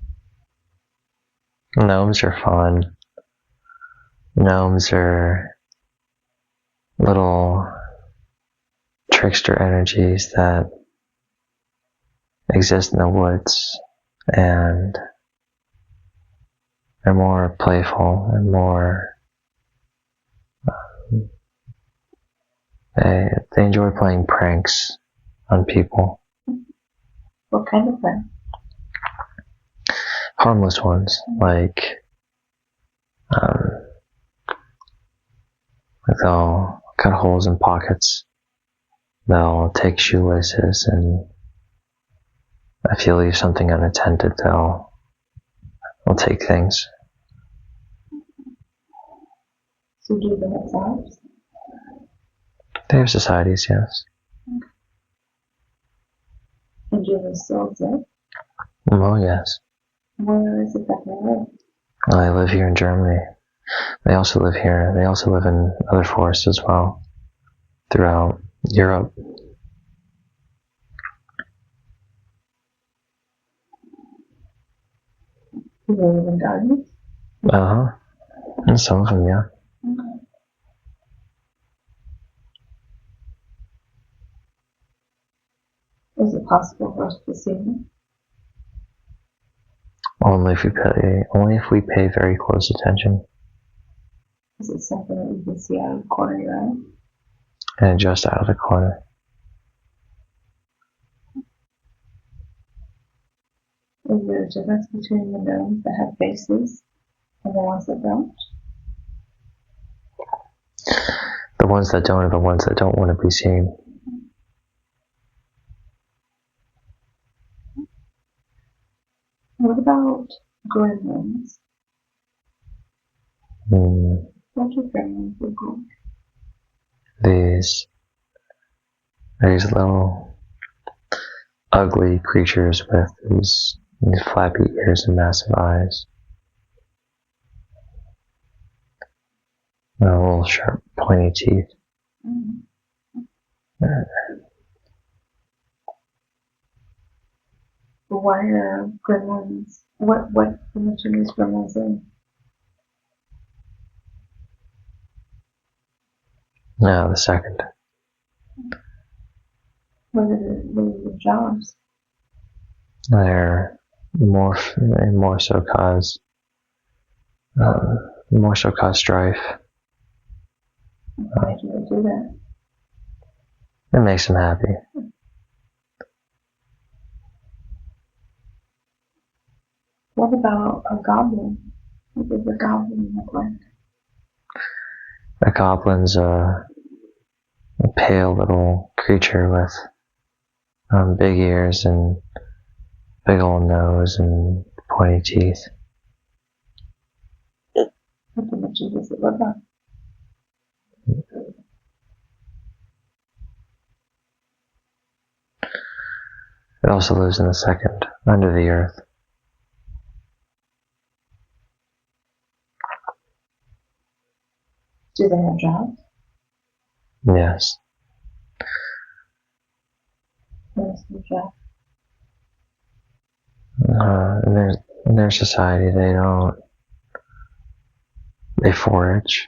Gnomes are fun. Gnomes are little trickster energies that exist in the woods and are more playful and more they enjoy playing pranks on people. What kind of prank? Harmless ones, like they'll cut holes in pockets, they'll take shoelaces, and if you leave something unattended, they'll take things. So do they have jobs? They have societies, yes. And do they still exist? Oh, yes. Where is it that they live? They live here in Germany. They also live here. They also live in other forests as well, throughout Europe. Do they live in gardens? Uh-huh. And some of them, yeah. Okay. Is it possible for us to see them? Only if we pay very close attention. Is it something that you can see out of the corner of your eye? And just out of the corner. Is there a difference between the gnomes that have faces and the ones that don't? The ones that don't are the ones that don't want to be seen. What about gremlins? What do gremlins look like? These little ugly creatures with these flappy ears and massive eyes. And little sharp, pointy teeth. Why are gremlins? What dimension is gremlins in? No, the second. What are their jobs? They're more so cause strife. Why do they do that? It makes them happy. What about a goblin? What does a goblin look like? A goblin's a pale little creature with big ears and big old nose and pointy teeth. What dimension does it look like? It also lives in the second, under the earth. Do they have jobs? Yes. What is their job? In their society, they forage.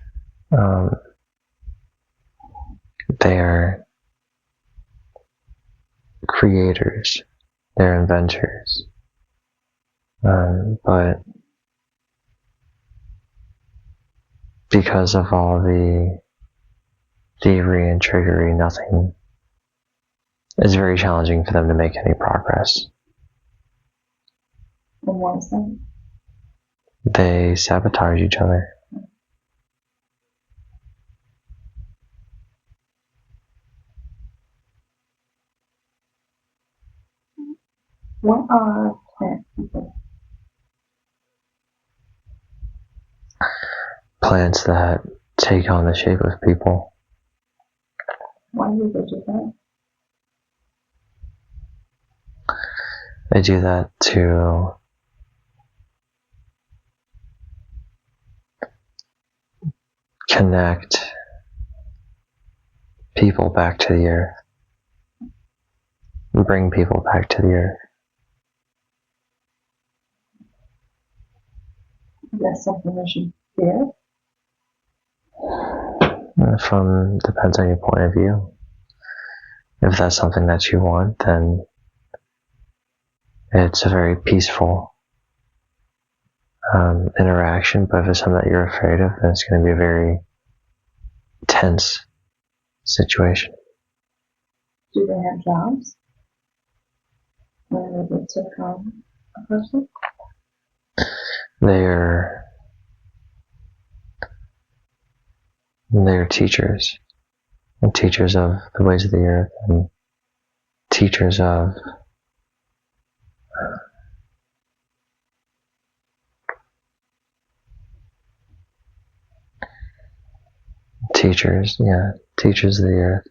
They are creators. They're inventors. But because of all the thievery and trickery, it's very challenging for them to make any progress. And what is that? They sabotage each other. What are plant people? Plants that take on the shape of people. Why do they do that? They do that to connect people back to the earth. Bring people back to the earth. Is that something they should fear? Depends on your point of view. If that's something that you want, then it's a very peaceful interaction. But if it's something that you're afraid of, then it's going to be a very tense situation. Do they have jobs? Whenever they take on a person? They're teachers, and teachers of the ways of the earth, and teachers of teachers of the earth.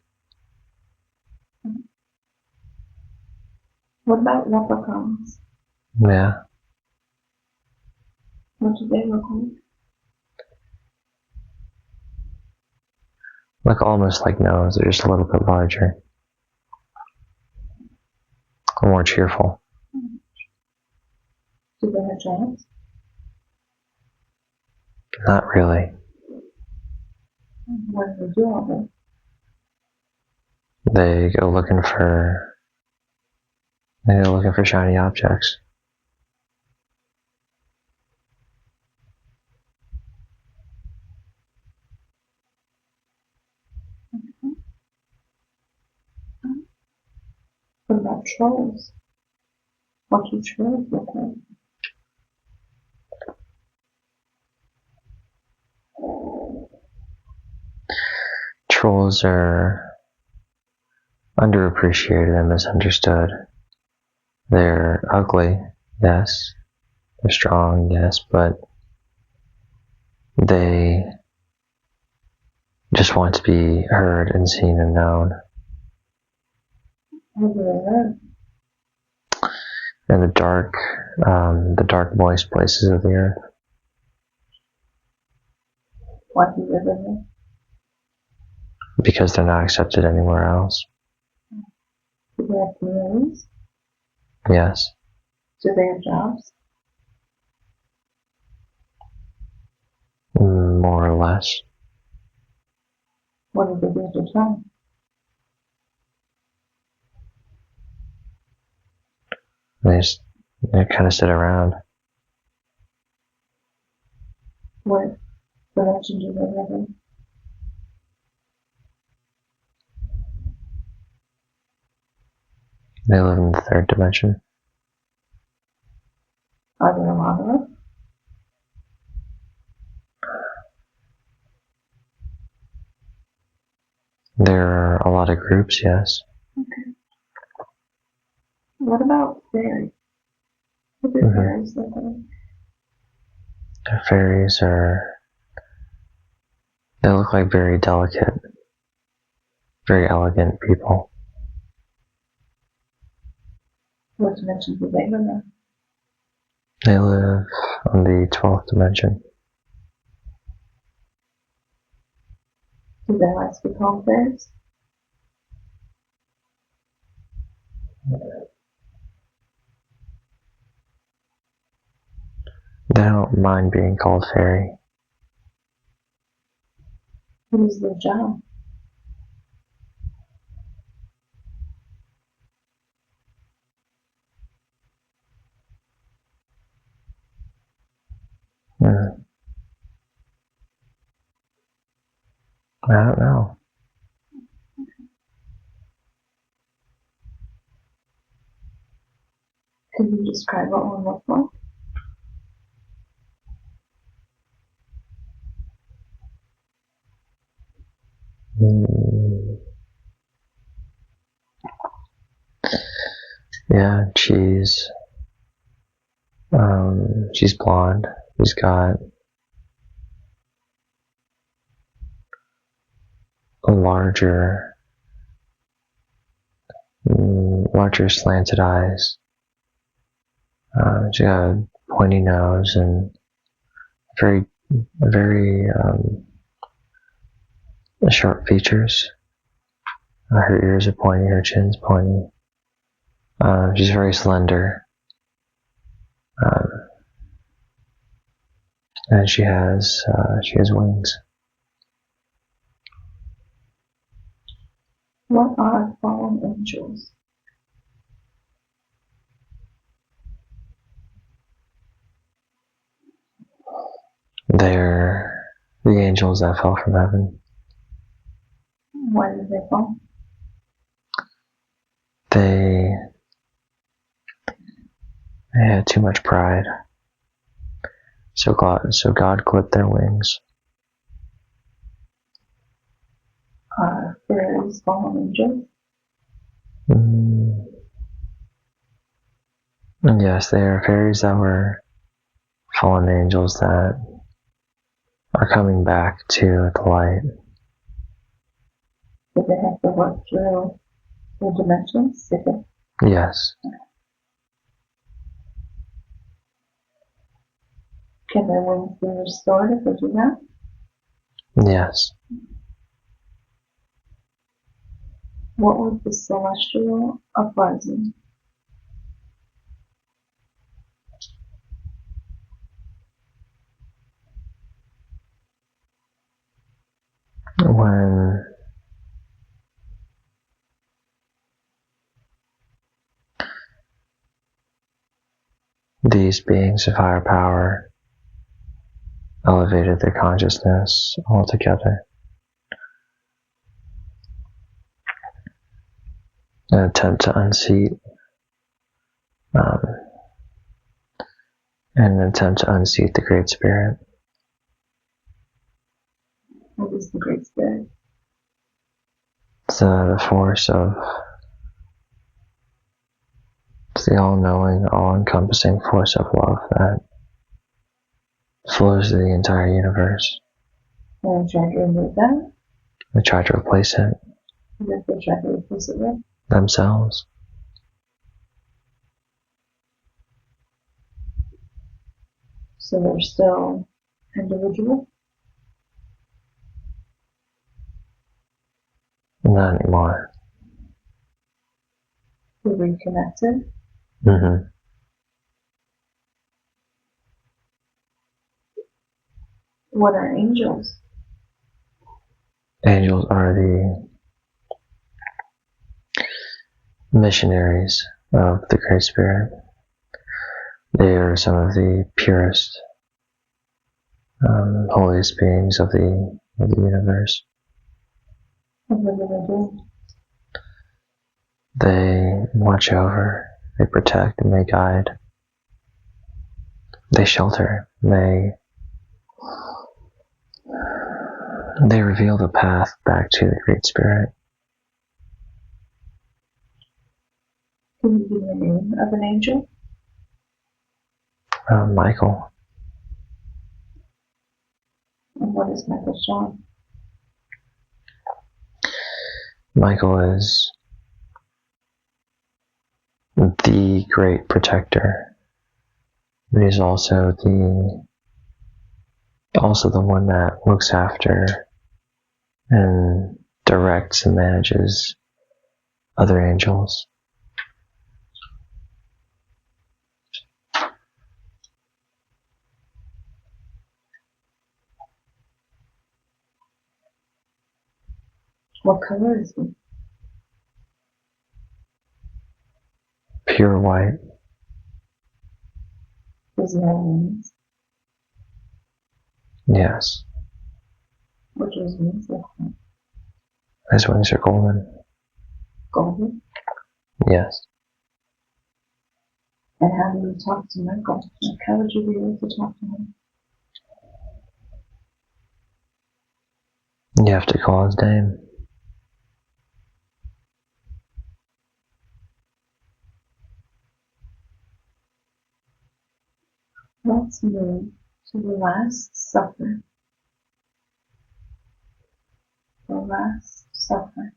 What about leprechauns? Yeah. What do they look like? Look almost like gnomes, they're just a little bit larger. More cheerful. Do they have jobs? Not really. What do they do all day? They go looking for shiny objects. What about trolls? What do trolls look like? Trolls are underappreciated and misunderstood. They're ugly, yes. They're strong, yes, but they just want to be heard and seen and known. How do they live? In the dark, moist places of the earth. Why do they live in there? Because they're not accepted anywhere else. Do they have communities? Yes. Do they have jobs? More or less. What do they do to time? They kind of sit around. What dimension do they live in? They live in the third dimension. Are there a lot of them? There are a lot of groups, yes. Okay. What about fairies? What do fairies look like? The fairies they look like very delicate, very elegant people. What dimension do they live in? They live on the 12th dimension. Do they like to be called fairies? They don't mind being called fairy. What is their job? I don't know. Could you describe what one looks like? Yeah, she's blonde. She's got a larger slanted eyes. She got a pointy nose and very sharp features. Her ears are pointy, her chin's pointy. She's very slender. And she has wings. What are fallen angels? They're the angels that fell from heaven. Why did they fall? They had too much pride. So God clipped their wings. Are fairies fallen angels? Yes, they are fairies that were fallen angels that are coming back to the light. Did they have to work through the dimensions? Yes. Can their wings be restored if they do that? Yes. What was the celestial uprising? When these beings of higher power elevated their consciousness altogether, an attempt to unseat the Great Spirit. What is the Great Spirit? It's the force of, it's the all-knowing, all-encompassing force of love that flows through the entire universe. And try to remove that? They try to replace it What if they try to replace it with? themselves. So they're still individual? Not anymore. They're reconnected? What are angels? Angels are the missionaries of the Great Spirit. They are some of the purest, holiest beings of the universe. And what do they do? They watch over, they protect, and they guide. They shelter. They reveal the path back to the Great Spirit. Can you give me the name of an angel? Michael. And what is Michael's job? Michael is the great protector, but he's also the one that looks after and directs and manages other angels. What color is he? Pure white. Does he have wings? Yes. What do his wings look like? His wings are golden. Golden? Yes. And how do you talk to Michael? Like, how would you be able to talk to him? You have to call his name. Let's move to the Last Supper. The Last Supper.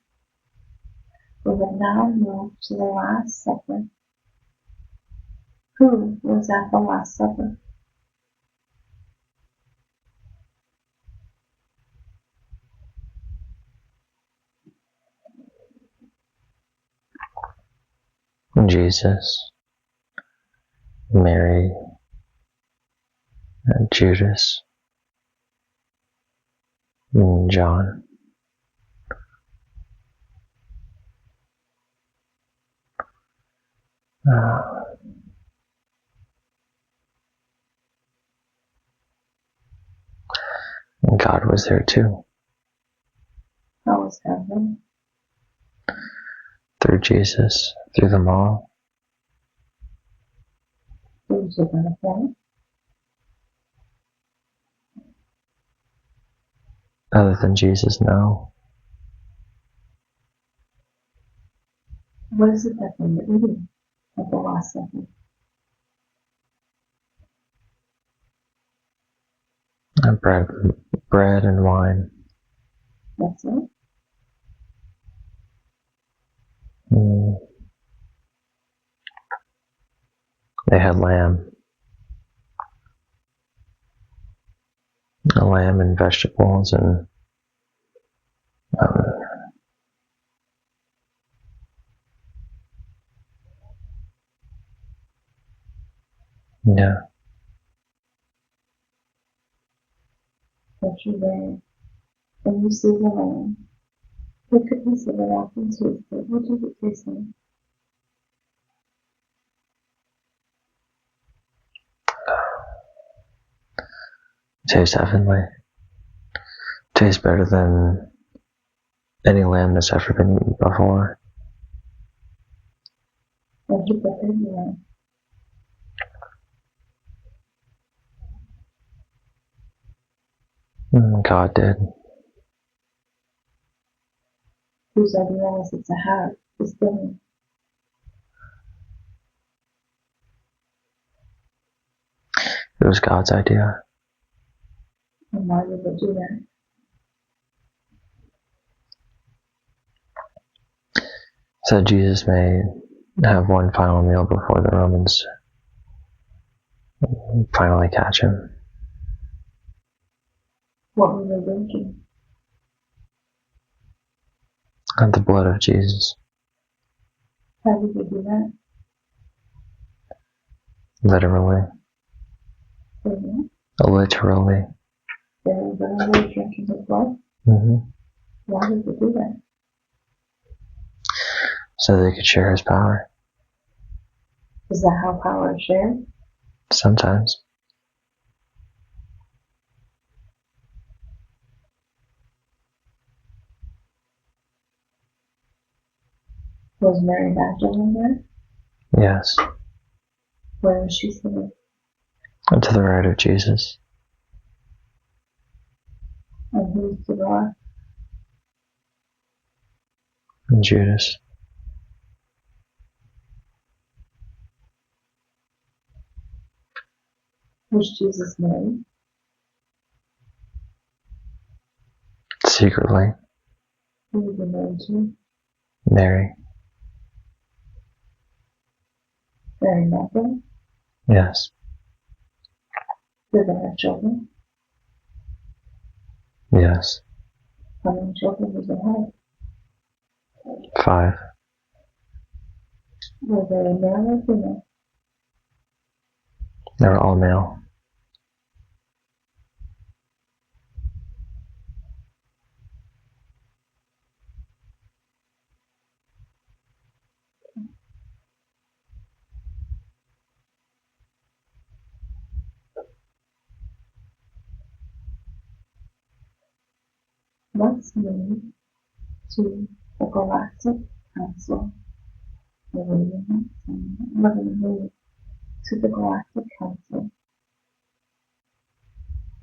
We have now moved to the Last Supper. Who was at the Last Supper? Jesus, Mary, Judas, and John. And God was there too, How was heaven? through Jesus, through them all. Who's it going to play? Other than Jesus, no. What is it that they were eating at the Last Supper? Bread and wine. That's it? They had lamb and vegetables and yeah. What you read. When you see the lamb, take a piece of it off and taste it. What does it taste like? Tastes heavenly. Tastes better than any lamb that's ever been eaten before. What you put in the lamb? God did. Whose idea was it to have this dinner? It was God's idea. And why did they do that? So Jesus may have one final meal before the Romans finally catch him. What were they drinking? And the blood of Jesus. How did they do that? Literally. Literally. They were literally drinking his blood? Why did they do that? So they could share his power. Is that how power is shared? Sometimes. Was Mary Magdalene there? Yes. Where was she sitting? And to the right of Jesus. And who's to the left? And Judas. Was Jesus married? Secretly. Who was he married to? Mary. Mary Magdalene? Yes. Did they have children? Yes. How many children did they have? 5. Were they male or female? They were all male. Let's move to the Galactic Council. We're going to move to the Galactic Council.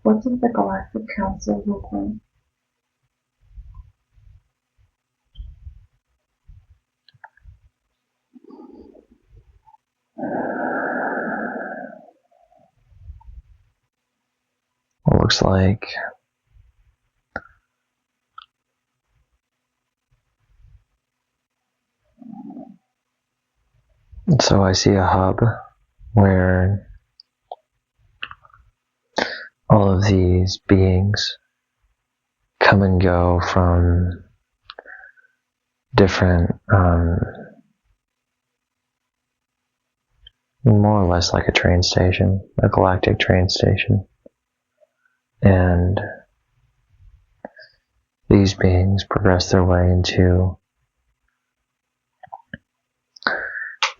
What does the Galactic Council look like? It looks like so I see a hub where all of these beings come and go from different, more or less like a train station, a galactic train station. And these beings progress their way into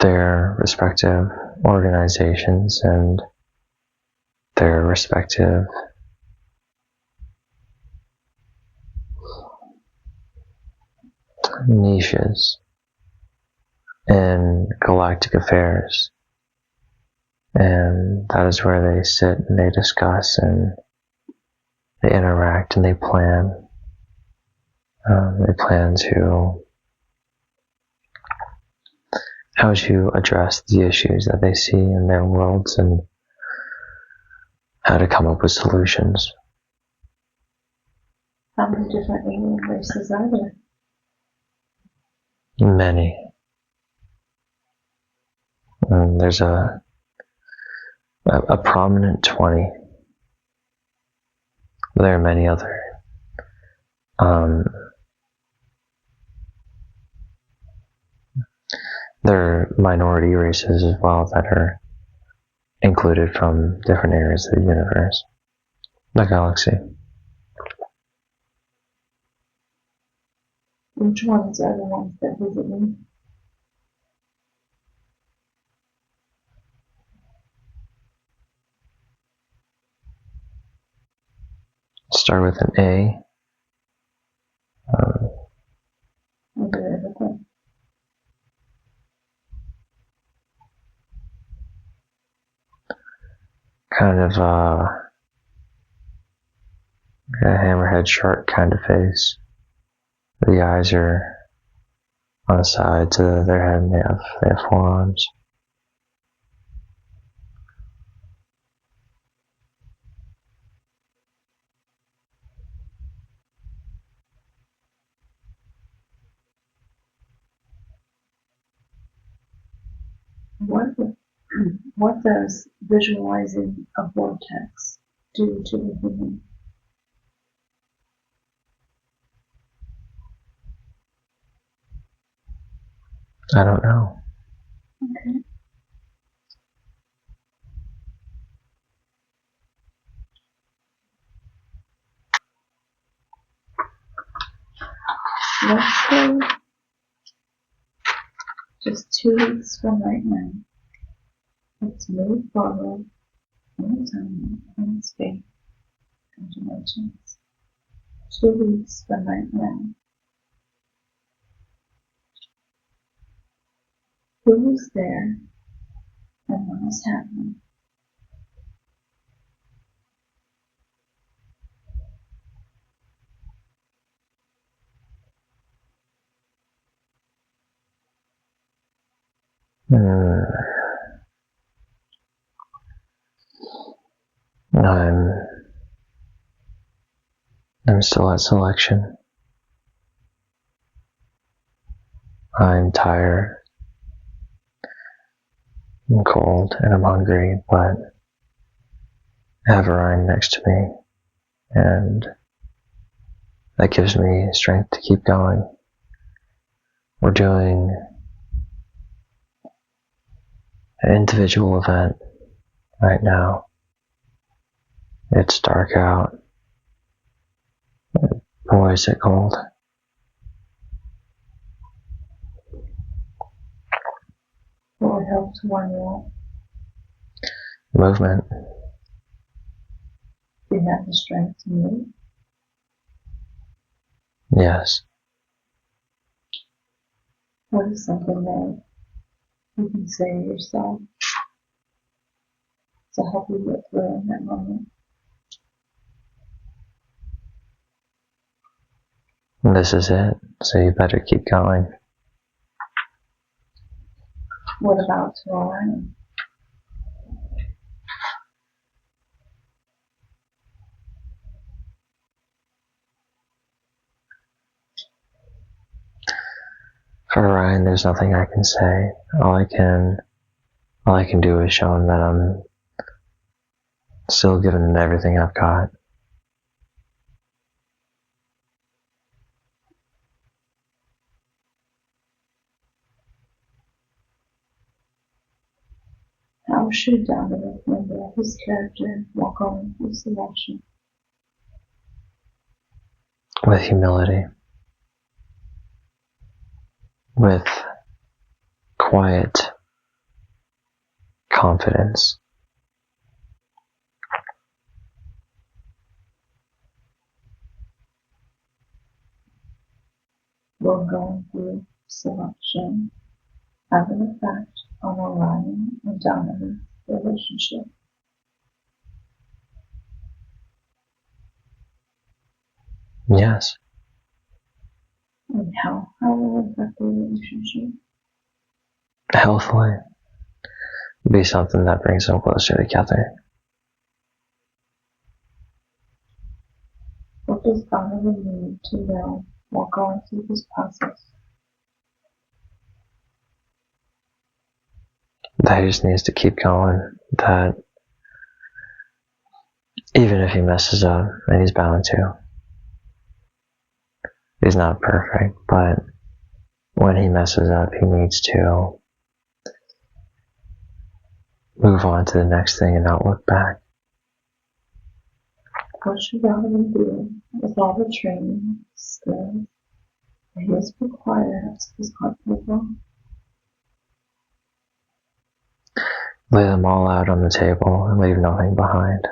their respective organizations and their respective niches in galactic affairs. And that is where they sit and they discuss and they interact and they plan. They plan to how to address the issues that they see in their worlds and how to come up with solutions. How many different alien races are there? Many. And there's a prominent 20. There are many other there are minority races as well that are included from different areas of the universe, the galaxy. Which ones are the ones that visit me? Start with an A. Kind of a hammerhead shark kind of face. The eyes are on the sides of their head and they have 4 arms. What does visualizing a vortex do to the human? I don't know. Okay. Let's go just 2 weeks from right now. Let's move forward anytime, any space, and dimensions. 2 weeks from right now. Who was there and what was happening? I'm still at selection. I'm tired. I'm cold and I'm hungry, but I have Ryan next to me, and that gives me strength to keep going. We're doing an individual event right now. It's dark out. Boy, is it cold. What would help to warm you up? Movement. Do you have the strength to move? Yes. What is something that you can say to yourself to help you get through in that moment? This is it, so you better keep going. What about to Orion? For Ryan, there's nothing I can say. All I can do is show him that I'm still giving him everything I've got. How should Dominic remember his character while going through selection? With humility. With quiet confidence. While going through selection have an effect on Orion and Dominic's relationship. Yes. And how will it affect the relationship? Healthily. Be something that brings them closer together. What does Donovan need to know while going through this process? That he just needs to keep going. That even if he messes up, and he's bound to, he's not perfect, but when he messes up, he needs to move on to the next thing and not look back. What should Donovan do with all the training, skills that he has acquired up to this comfortable? Lay them all out on the table and leave nothing behind.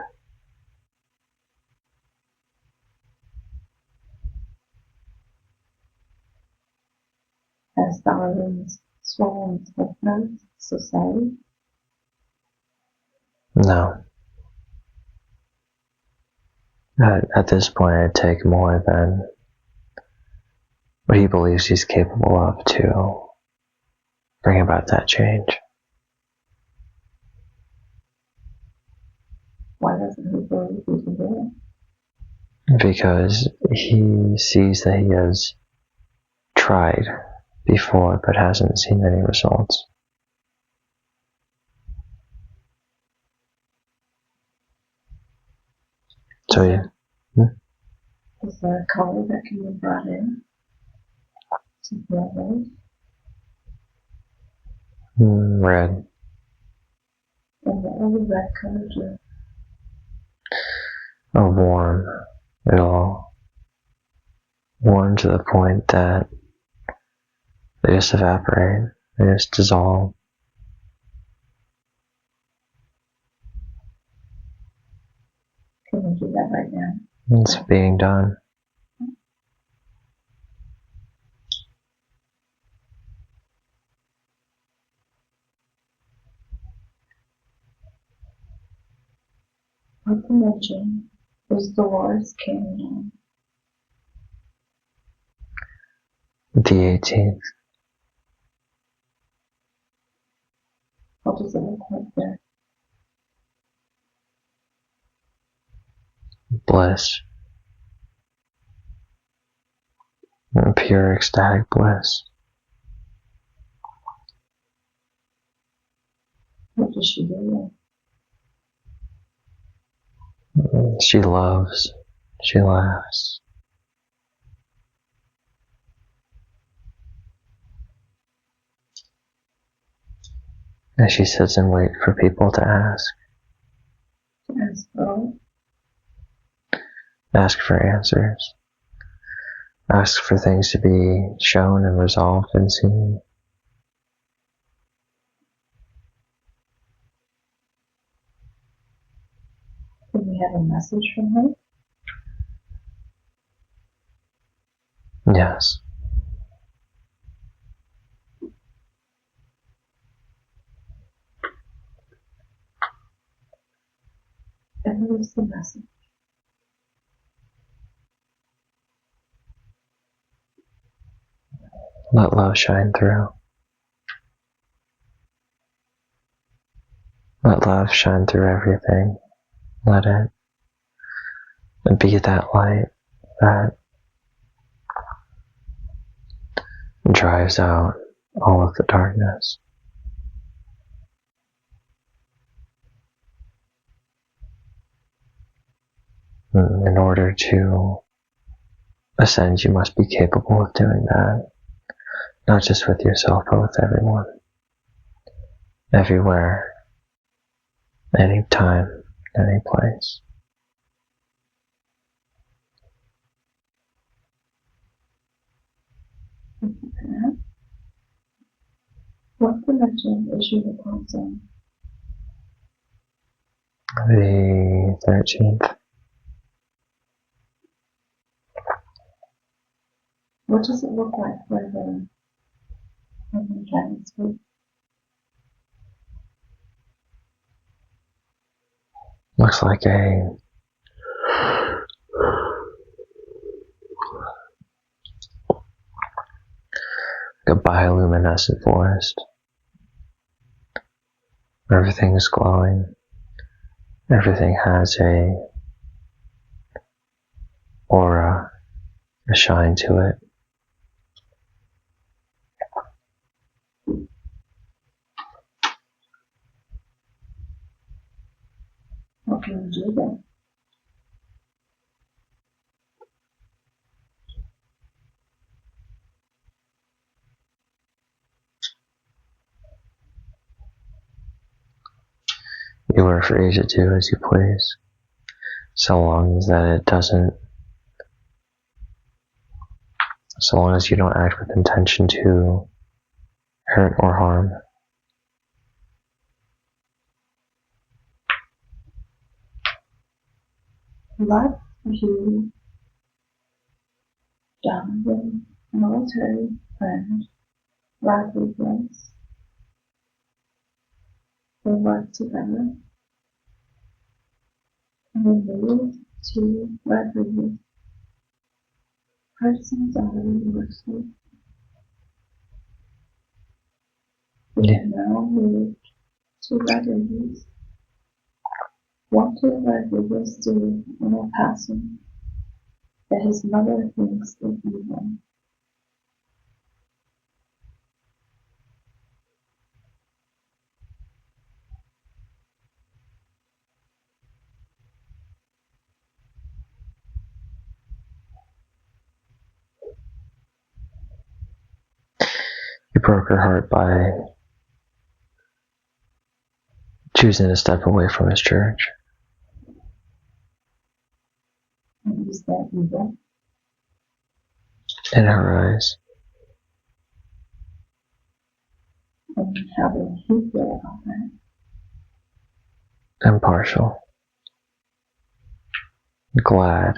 As Donovan's swollen lymph nodes society? No. At this point, it'd take more than what he believes he's capable of to bring about that change. Why doesn't he believe he can do it? Because he sees that he has tried before but hasn't seen any results. So yeah. Is there a color that can be brought in to heal those? Red. And what will the red color do? Warm. It'll warm to the point that they just evaporate. They just dissolve. that right now. It's being done. What dimension is Dolores carrying on? The 18th. What does it look like there? Bliss. Pure ecstatic bliss. What does she do? She loves. She laughs. And she sits and waits for people to ask. Ask for answers. Ask for things to be shown and resolved and seen. Can we have a message from her? Yes. And what is the message? Let love shine through. Let love shine through everything. Let it be that light that drives out all of the darkness. In order to ascend, you must be capable of doing that. Not just with yourself, but with everyone. Everywhere. Anytime. Any place. What dimension is she repulsing? The 13th. What does it look like for the guidance group? Looks like a bioluminescent forest. Everything is glowing. Everything has a aura, a shine to it. What can you do then? You are free to do as you please, so long as you don't act with intention to hurt or harm. Love you, Jonathan, military friend, Rodriguez. They work together. And they moved to Rodriguez. Persons already works with. They have now moved to Rodriguez. What did Rodriguez do in a passing that his mother thinks is evil? You broke her heart by choosing to step away from his church. And is that evil? In her eyes. And how did he feel about that? Impartial. glad.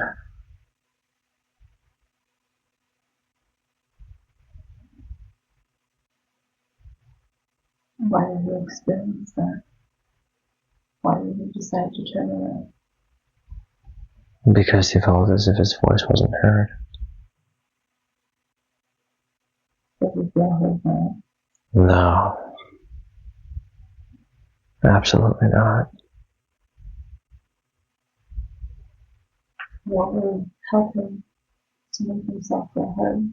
Why did you experience that? Why did you decide to turn away? Because he felt as if his voice wasn't heard. Did you feel heard now? No. Absolutely not. What would help him to make himself feel heard?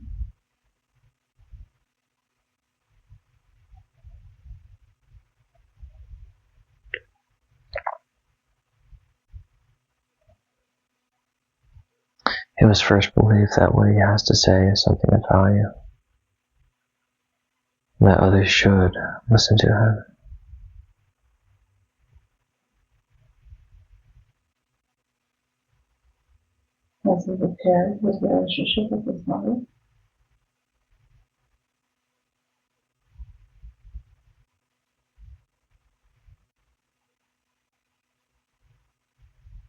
He must first believe that what he has to say is something of value, and that others should listen to him. Has he repaired his relationship with his mother?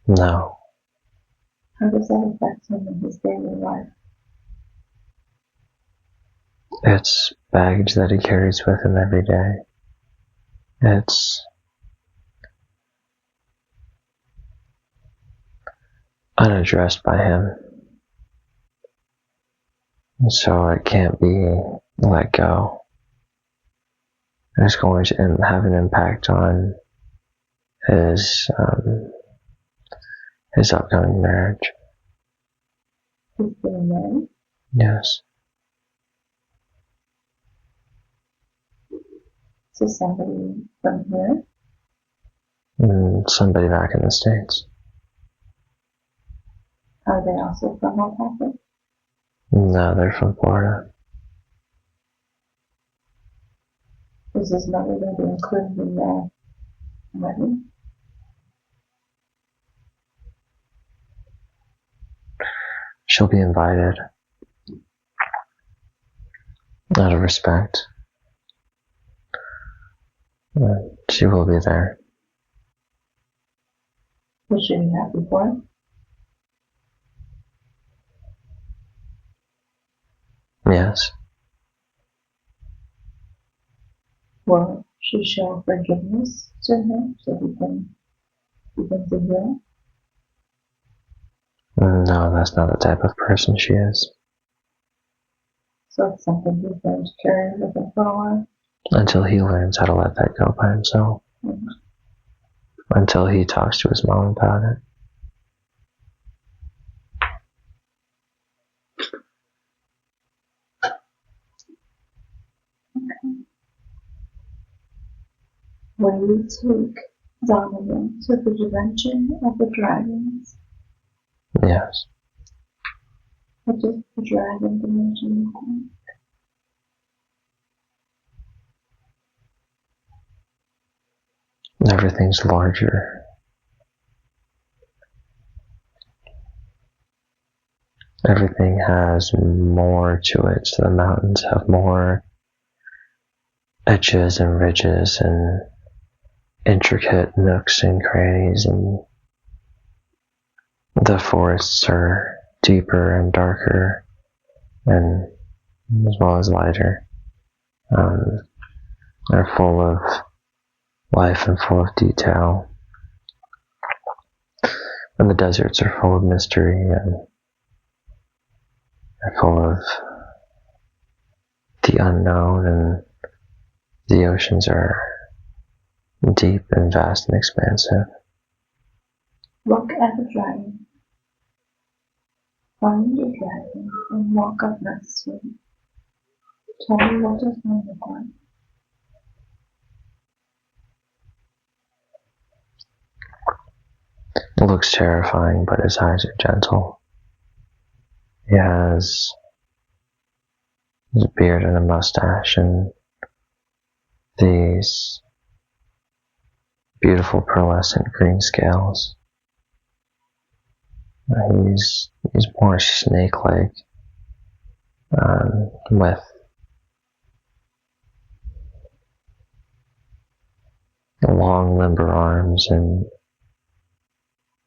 No. How does that affect him in his daily life? It's baggage that he carries with him every day. It's unaddressed by him. So it can't be let go. It's going to have an impact on his upcoming marriage. He's getting married? Yes. To somebody from here? And somebody back in the States. Are they also from El Paso? No, they're from Florida. Is his mother going to be included in the wedding? She'll be invited out of respect. She will be there. Was she happy for it? Yes. Will she show forgiveness to him so he can begin to heal? No, that's not the type of person she is. So it's something he's going to carry with him for a while? Until he learns how to let that go by himself. Mm-hmm. Until he talks to his mom about it. Okay. Will you take Donovan to the dimension of the dragons? Yes. What does the dragon dimension look like? Everything's larger. Everything has more to it. So the mountains have more edges and ridges and intricate nooks and crannies, and the forests are deeper and darker and as well as lighter. They're full of life and full of detail. And the deserts are full of mystery and they're full of the unknown, and the oceans are deep and vast and expansive. Look at the dragon. Find a dragon and walk up next to it. Tell me, what does one look like? It looks terrifying, but his eyes are gentle. He has his beard and a mustache and these beautiful pearlescent green scales. He's more snake-like, with long limber arms and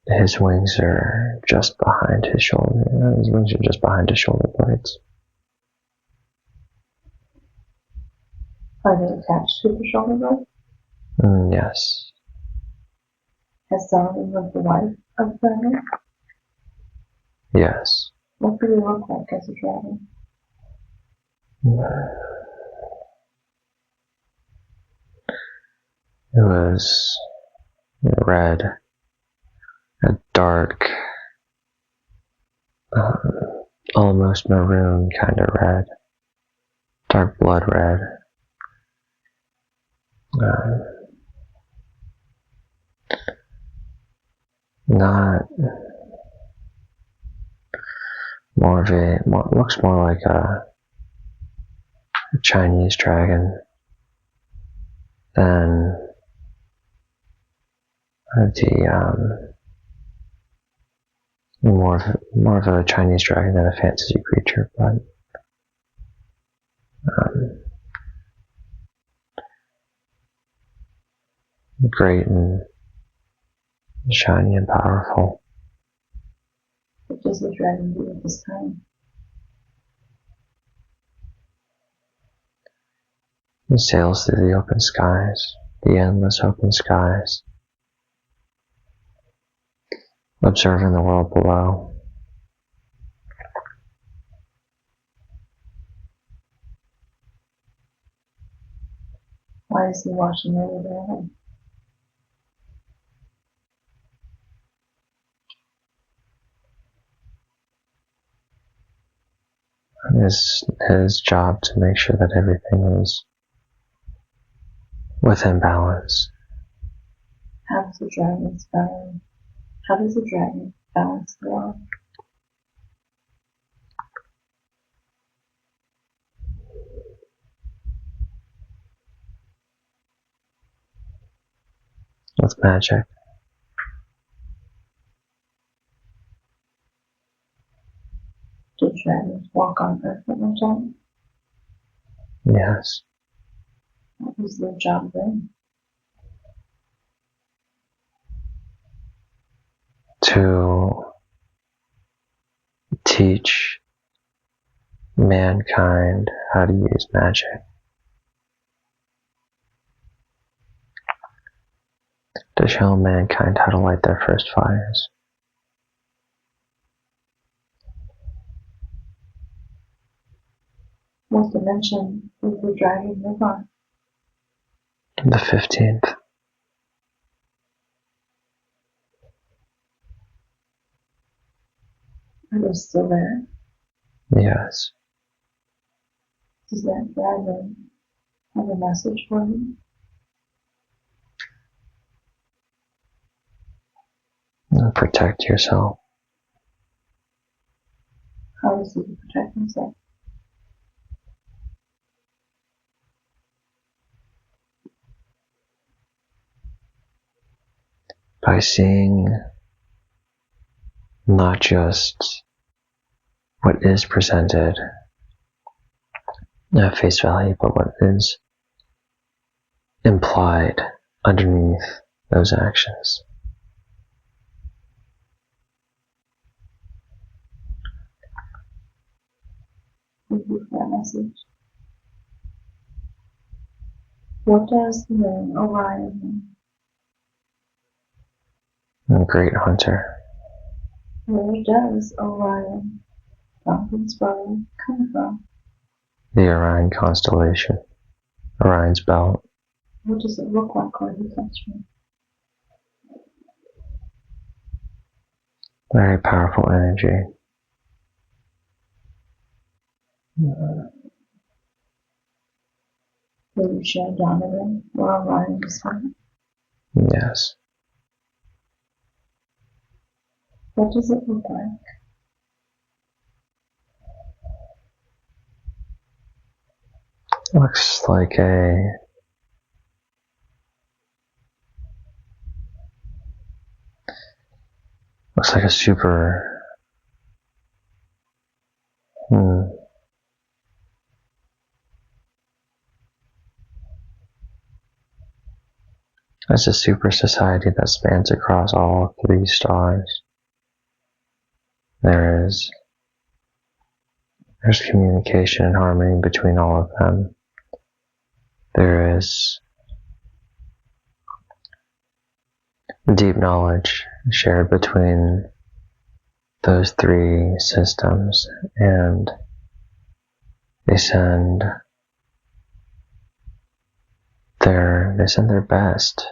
his wings are just behind his shoulder. His wings are just behind his shoulder blades. Are they attached to the shoulder blade? Yes. Has Sullivan lived the life of a dragon? Yes. What could he look like as a dragon? It was red, a dark, almost maroon kind of red, dark blood red. Not more of looks more like a Chinese dragon than more of a Chinese dragon than a fantasy creature, but great and shiny and powerful. What does the dragon do at this time? He sails through the open skies, the endless open skies, observing the world below. Why is he watching over their head? His job to make sure that everything is within balance. How does the dragon balance the world? With magic. Do dragons walk on earth at one time? Yes. What was their job then? To teach mankind how to use magic. To show mankind how to light their first fires. What dimension does the dragon live on? The 15th. Are they still there? Yes. Does that dragon have a message for you? And protect yourself. How does he protect himself? By seeing not just what is presented at face value, but what is implied underneath those actions. Thank you for that message. What does the name Orion mean? A great hunter. Where does Orion, Duncan's brother, come from? The Orion constellation. Orion's belt. What does it look like where he comes from? Very powerful energy. Will you share Donovan where Orion is from? Yes. What does it look like? Looks like a super As a super society that spans across all 3 stars, there's communication and harmony between all of them. There is deep knowledge shared between those 3 systems, and they send their best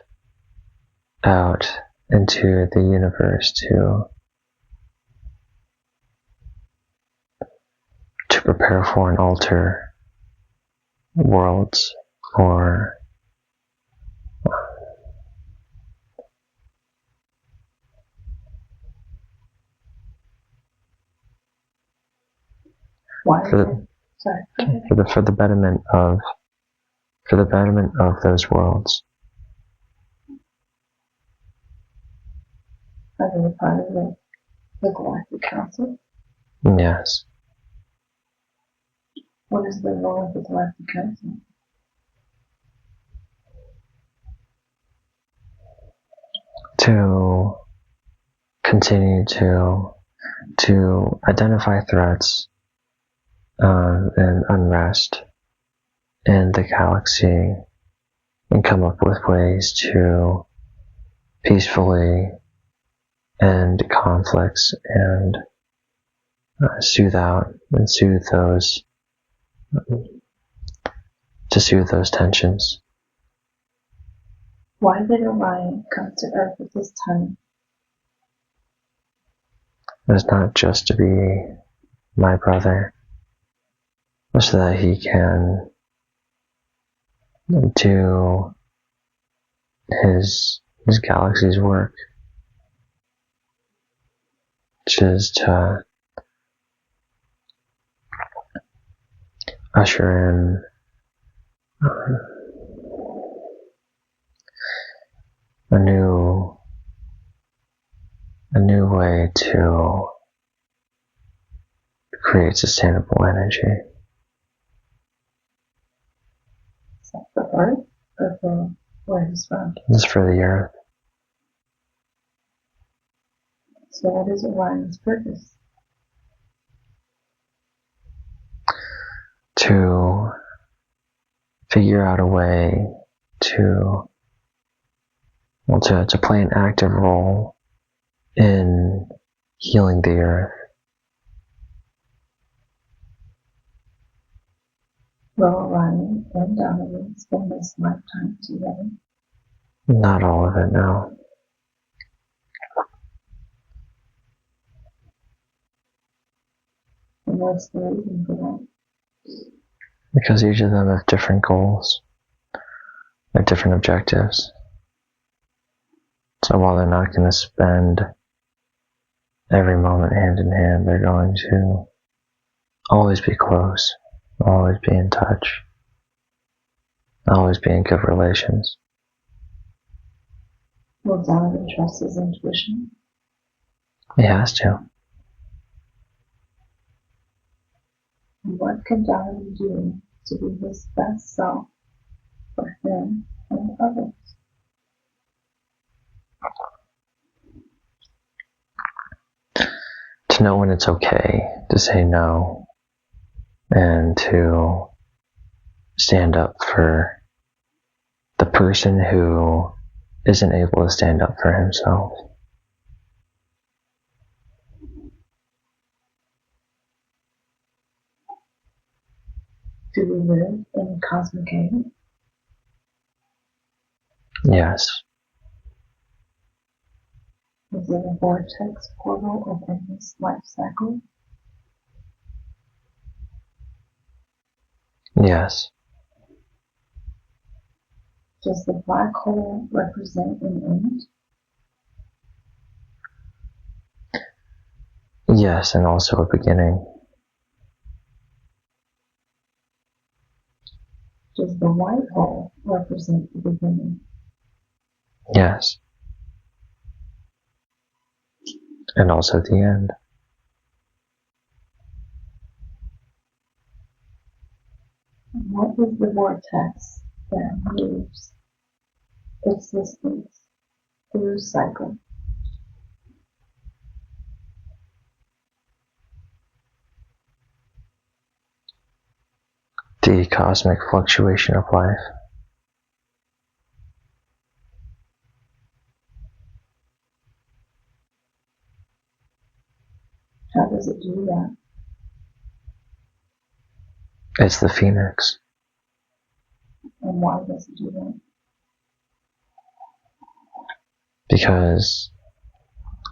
out into the universe to prepare for and alter worlds, or Why? for the betterment of those worlds. Are they a part of the Galactic Council? Yes. What is the role of the Galactic Council? To continue to identify threats and unrest in the galaxy, and come up with ways to peacefully end conflicts and soothe those tensions. Why did Orion come to Earth at this time? It's not just to be my brother, but so that he can do his galaxy's work, which is to usher in a new way to create sustainable energy. Is that for Earth or for where he's from? This is for the Earth. So what is Orion's purpose? To figure out a way to play an active role in healing the Earth. Will Orion and Donovan spend this lifetime together? Not all of it, no. And what's the reason for that? Because each of them have different goals, have different objectives. So while they're not going to spend every moment hand in hand, they're going to always be close, always be in touch, always be in good relations. Will Donovan trust his intuition? He has to. And what can Donovan do to be his best self for him and others? To know when it's okay to say no, and to stand up for the person who isn't able to stand up for himself. Do we live in cosmic chaos? Yes. Is it a vortex portal of endless life cycle? Yes. Does the black hole represent an end? Yes, and also a beginning. Does the white hole represent the beginning? Yes. And also the end. And what is the vortex that moves existence through cycle. The cosmic fluctuation of life. How does it do that? It's the phoenix. And why does it do that? Because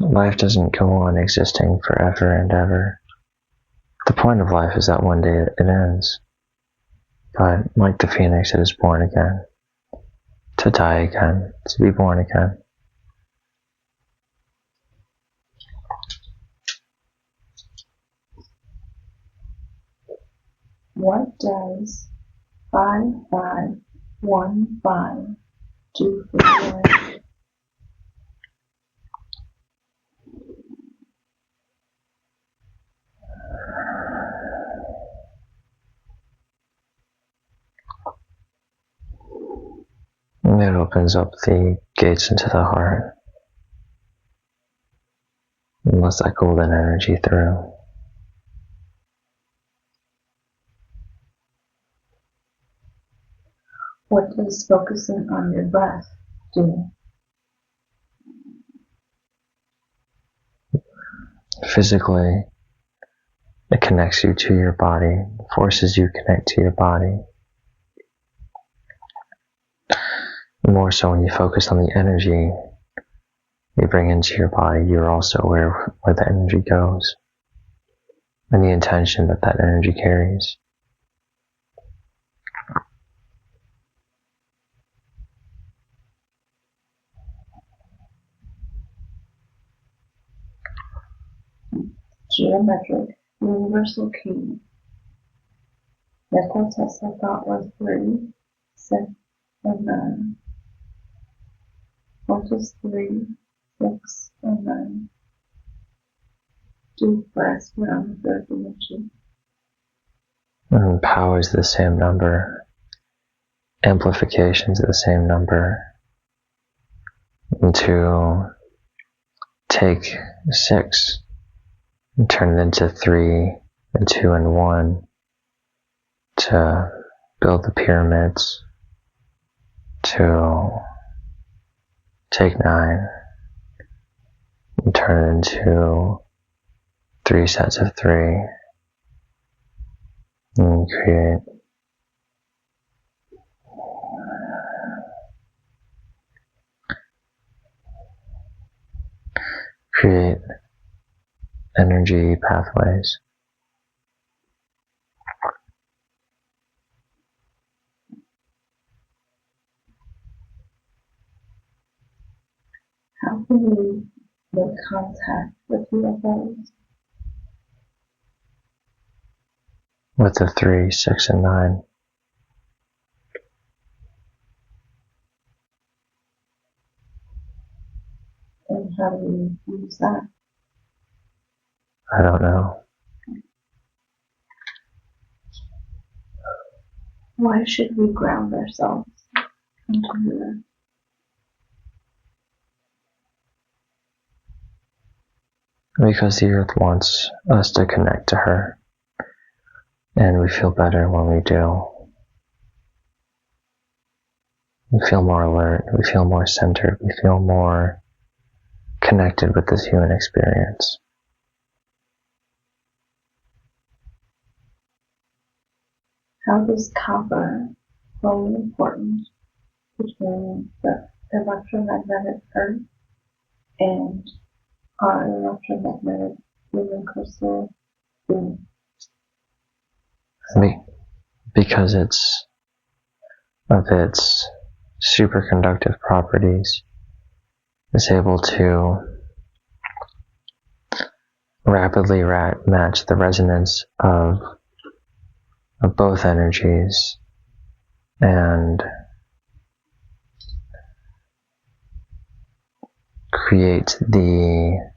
life doesn't go on existing forever and ever. The point of life is that one day it ends. But like the phoenix, it is born again. To die again. To be born again. What does 5515 do for joy? It opens up the gates into the heart and lets that golden energy through. What does focusing on your breath do? Physically, it connects you to your body, forces you to connect to your body. More so when you focus on the energy you bring into your body, you're also aware where the energy goes and the intention that that energy carries. Geometric universal key. Nikola Tesla thought was 3, 6, and 9. What does 3, 6, and 9 do for us around the third dimension? And power is the same number. Amplification is the same number. And to take 6 and turn it into 3 and 2 and 1 to build the pyramids, to take 9 and turn it into 3 sets of 3 and create energy pathways. How can we make contact with UFOs? With the 3, 6, and 9. And how do we use that? I don't know. Why should we ground ourselves into the earth? Because the earth wants us to connect to her. And we feel better when we do. We feel more alert, we feel more centered, we feel more connected with this human experience. How does copper play an importance between the electromagnetic earth and our electromagnetic human crystal being? Because of its superconductive properties, is able to rapidly match the resonance of both energies and create the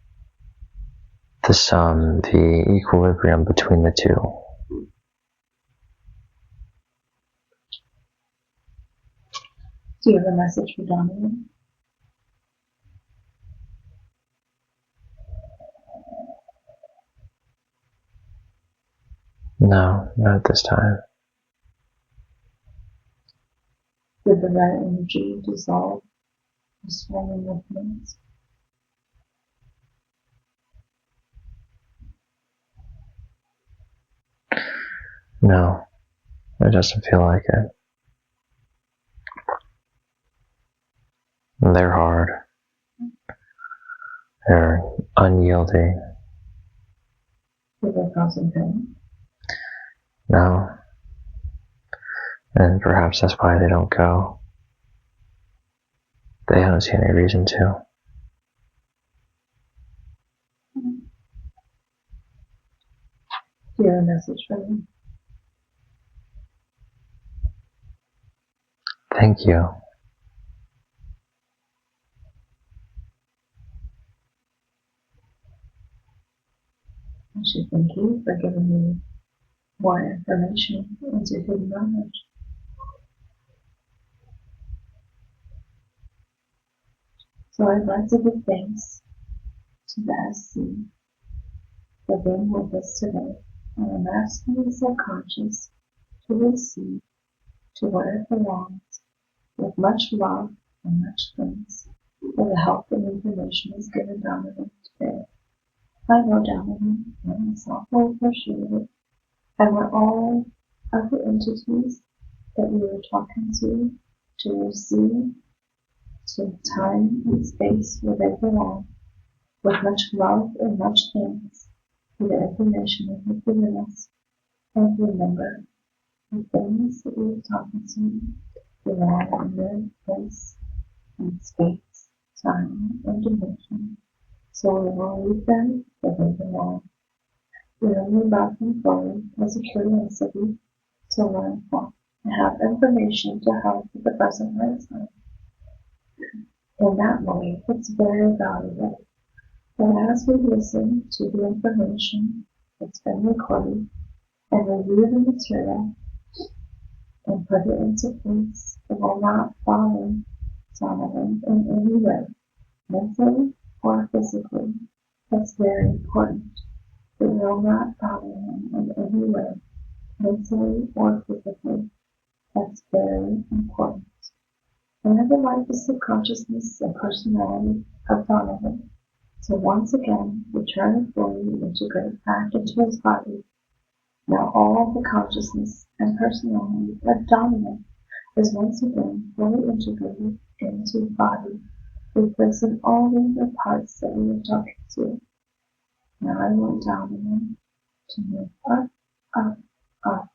sum, the equilibrium between the two. Do you have a message for Donovan? No, not at this time. Did the red energy dissolve the swollen movements? No, it doesn't feel like it. They're hard. They're unyielding. Did they cause some pain? No. And perhaps that's why they don't go. They don't see any reason to. Do you have a message for me? Thank you. I should thank you for giving me more information into hidden knowledge. So I'd like to give thanks to the SC for being with us today, and I'm asking the subconscious to receive to where it belongs with much love and much thanks for the help and information is given Donovan today. I know Donovan and myself will appreciate it, and we're all of the entities that we were talking to receive to time and space where they belong, with much love and much thanks for the information that you've given us. And remember, the things that we were talking to belong in their place and space, time, and dimension. So we will leave them where they belong. We only love them fully as a curiosity to learn from and have information to help with the present lifetime. In that way, it's very valuable. But as we listen to the information that's been recorded and review the material and put it into place, it will not follow Donovan in any way, mentally or physically. That's very important. It will not follow him in any way, mentally or physically. That's very important. And I would like the subconsciousness and personality of Donovan to once again return and fully integrate back into his body. Now all the consciousness and personality of Donovan is once again fully integrated into his body, replacing all the other parts that we were talking to. Now I want Donovan to move up, up, up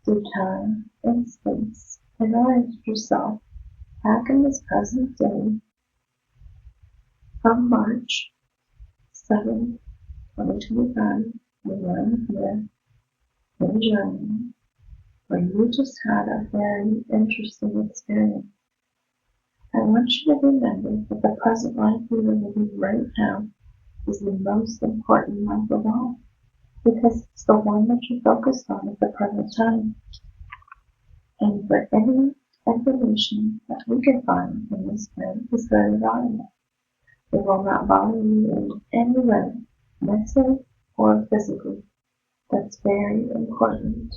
through time and space and orient yourself back in this present day from March 7, 2025, we learned here in Germany, where you just had a very interesting experience. I want you to remember that the present life we are living right now is the most important life of all, because it's the one that you're focused on at the present time. And for any information that we can find in this way is very valuable. It will not bother you in any way, mentally or physically. That's very important.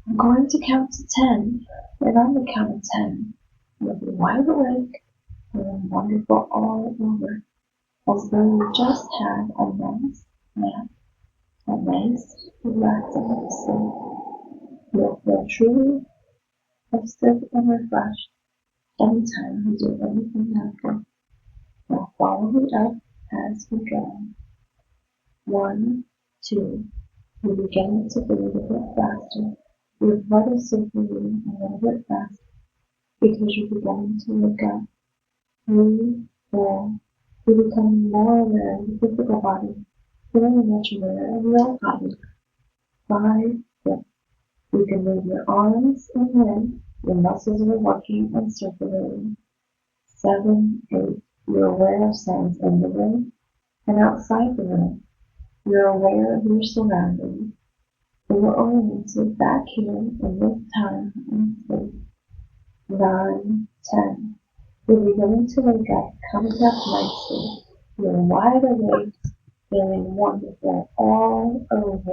I'm going to count to 10, and on the count of 10, you'll be wide awake and wonderful all over, as though you just had a nice nap, a nice relaxing sleep. You'll feel truly rested and refreshed anytime you do anything after. Now follow me up as we go. 1, 2, you begin to breathe a bit faster. Your blood is circulating a little bit faster because you're beginning to wake up. 3, 4, you become more aware of your physical body, very much aware of your body. 5, 6, you can move your arms and legs, your muscles are working and circulating. 7, 8, you're aware of sounds in the room and outside the room. You're aware of your surroundings. You are oriented back here in this time and space. 9, 10. You're beginning to wake up, coming up nicely. You're wide awake, feeling wonderful all over.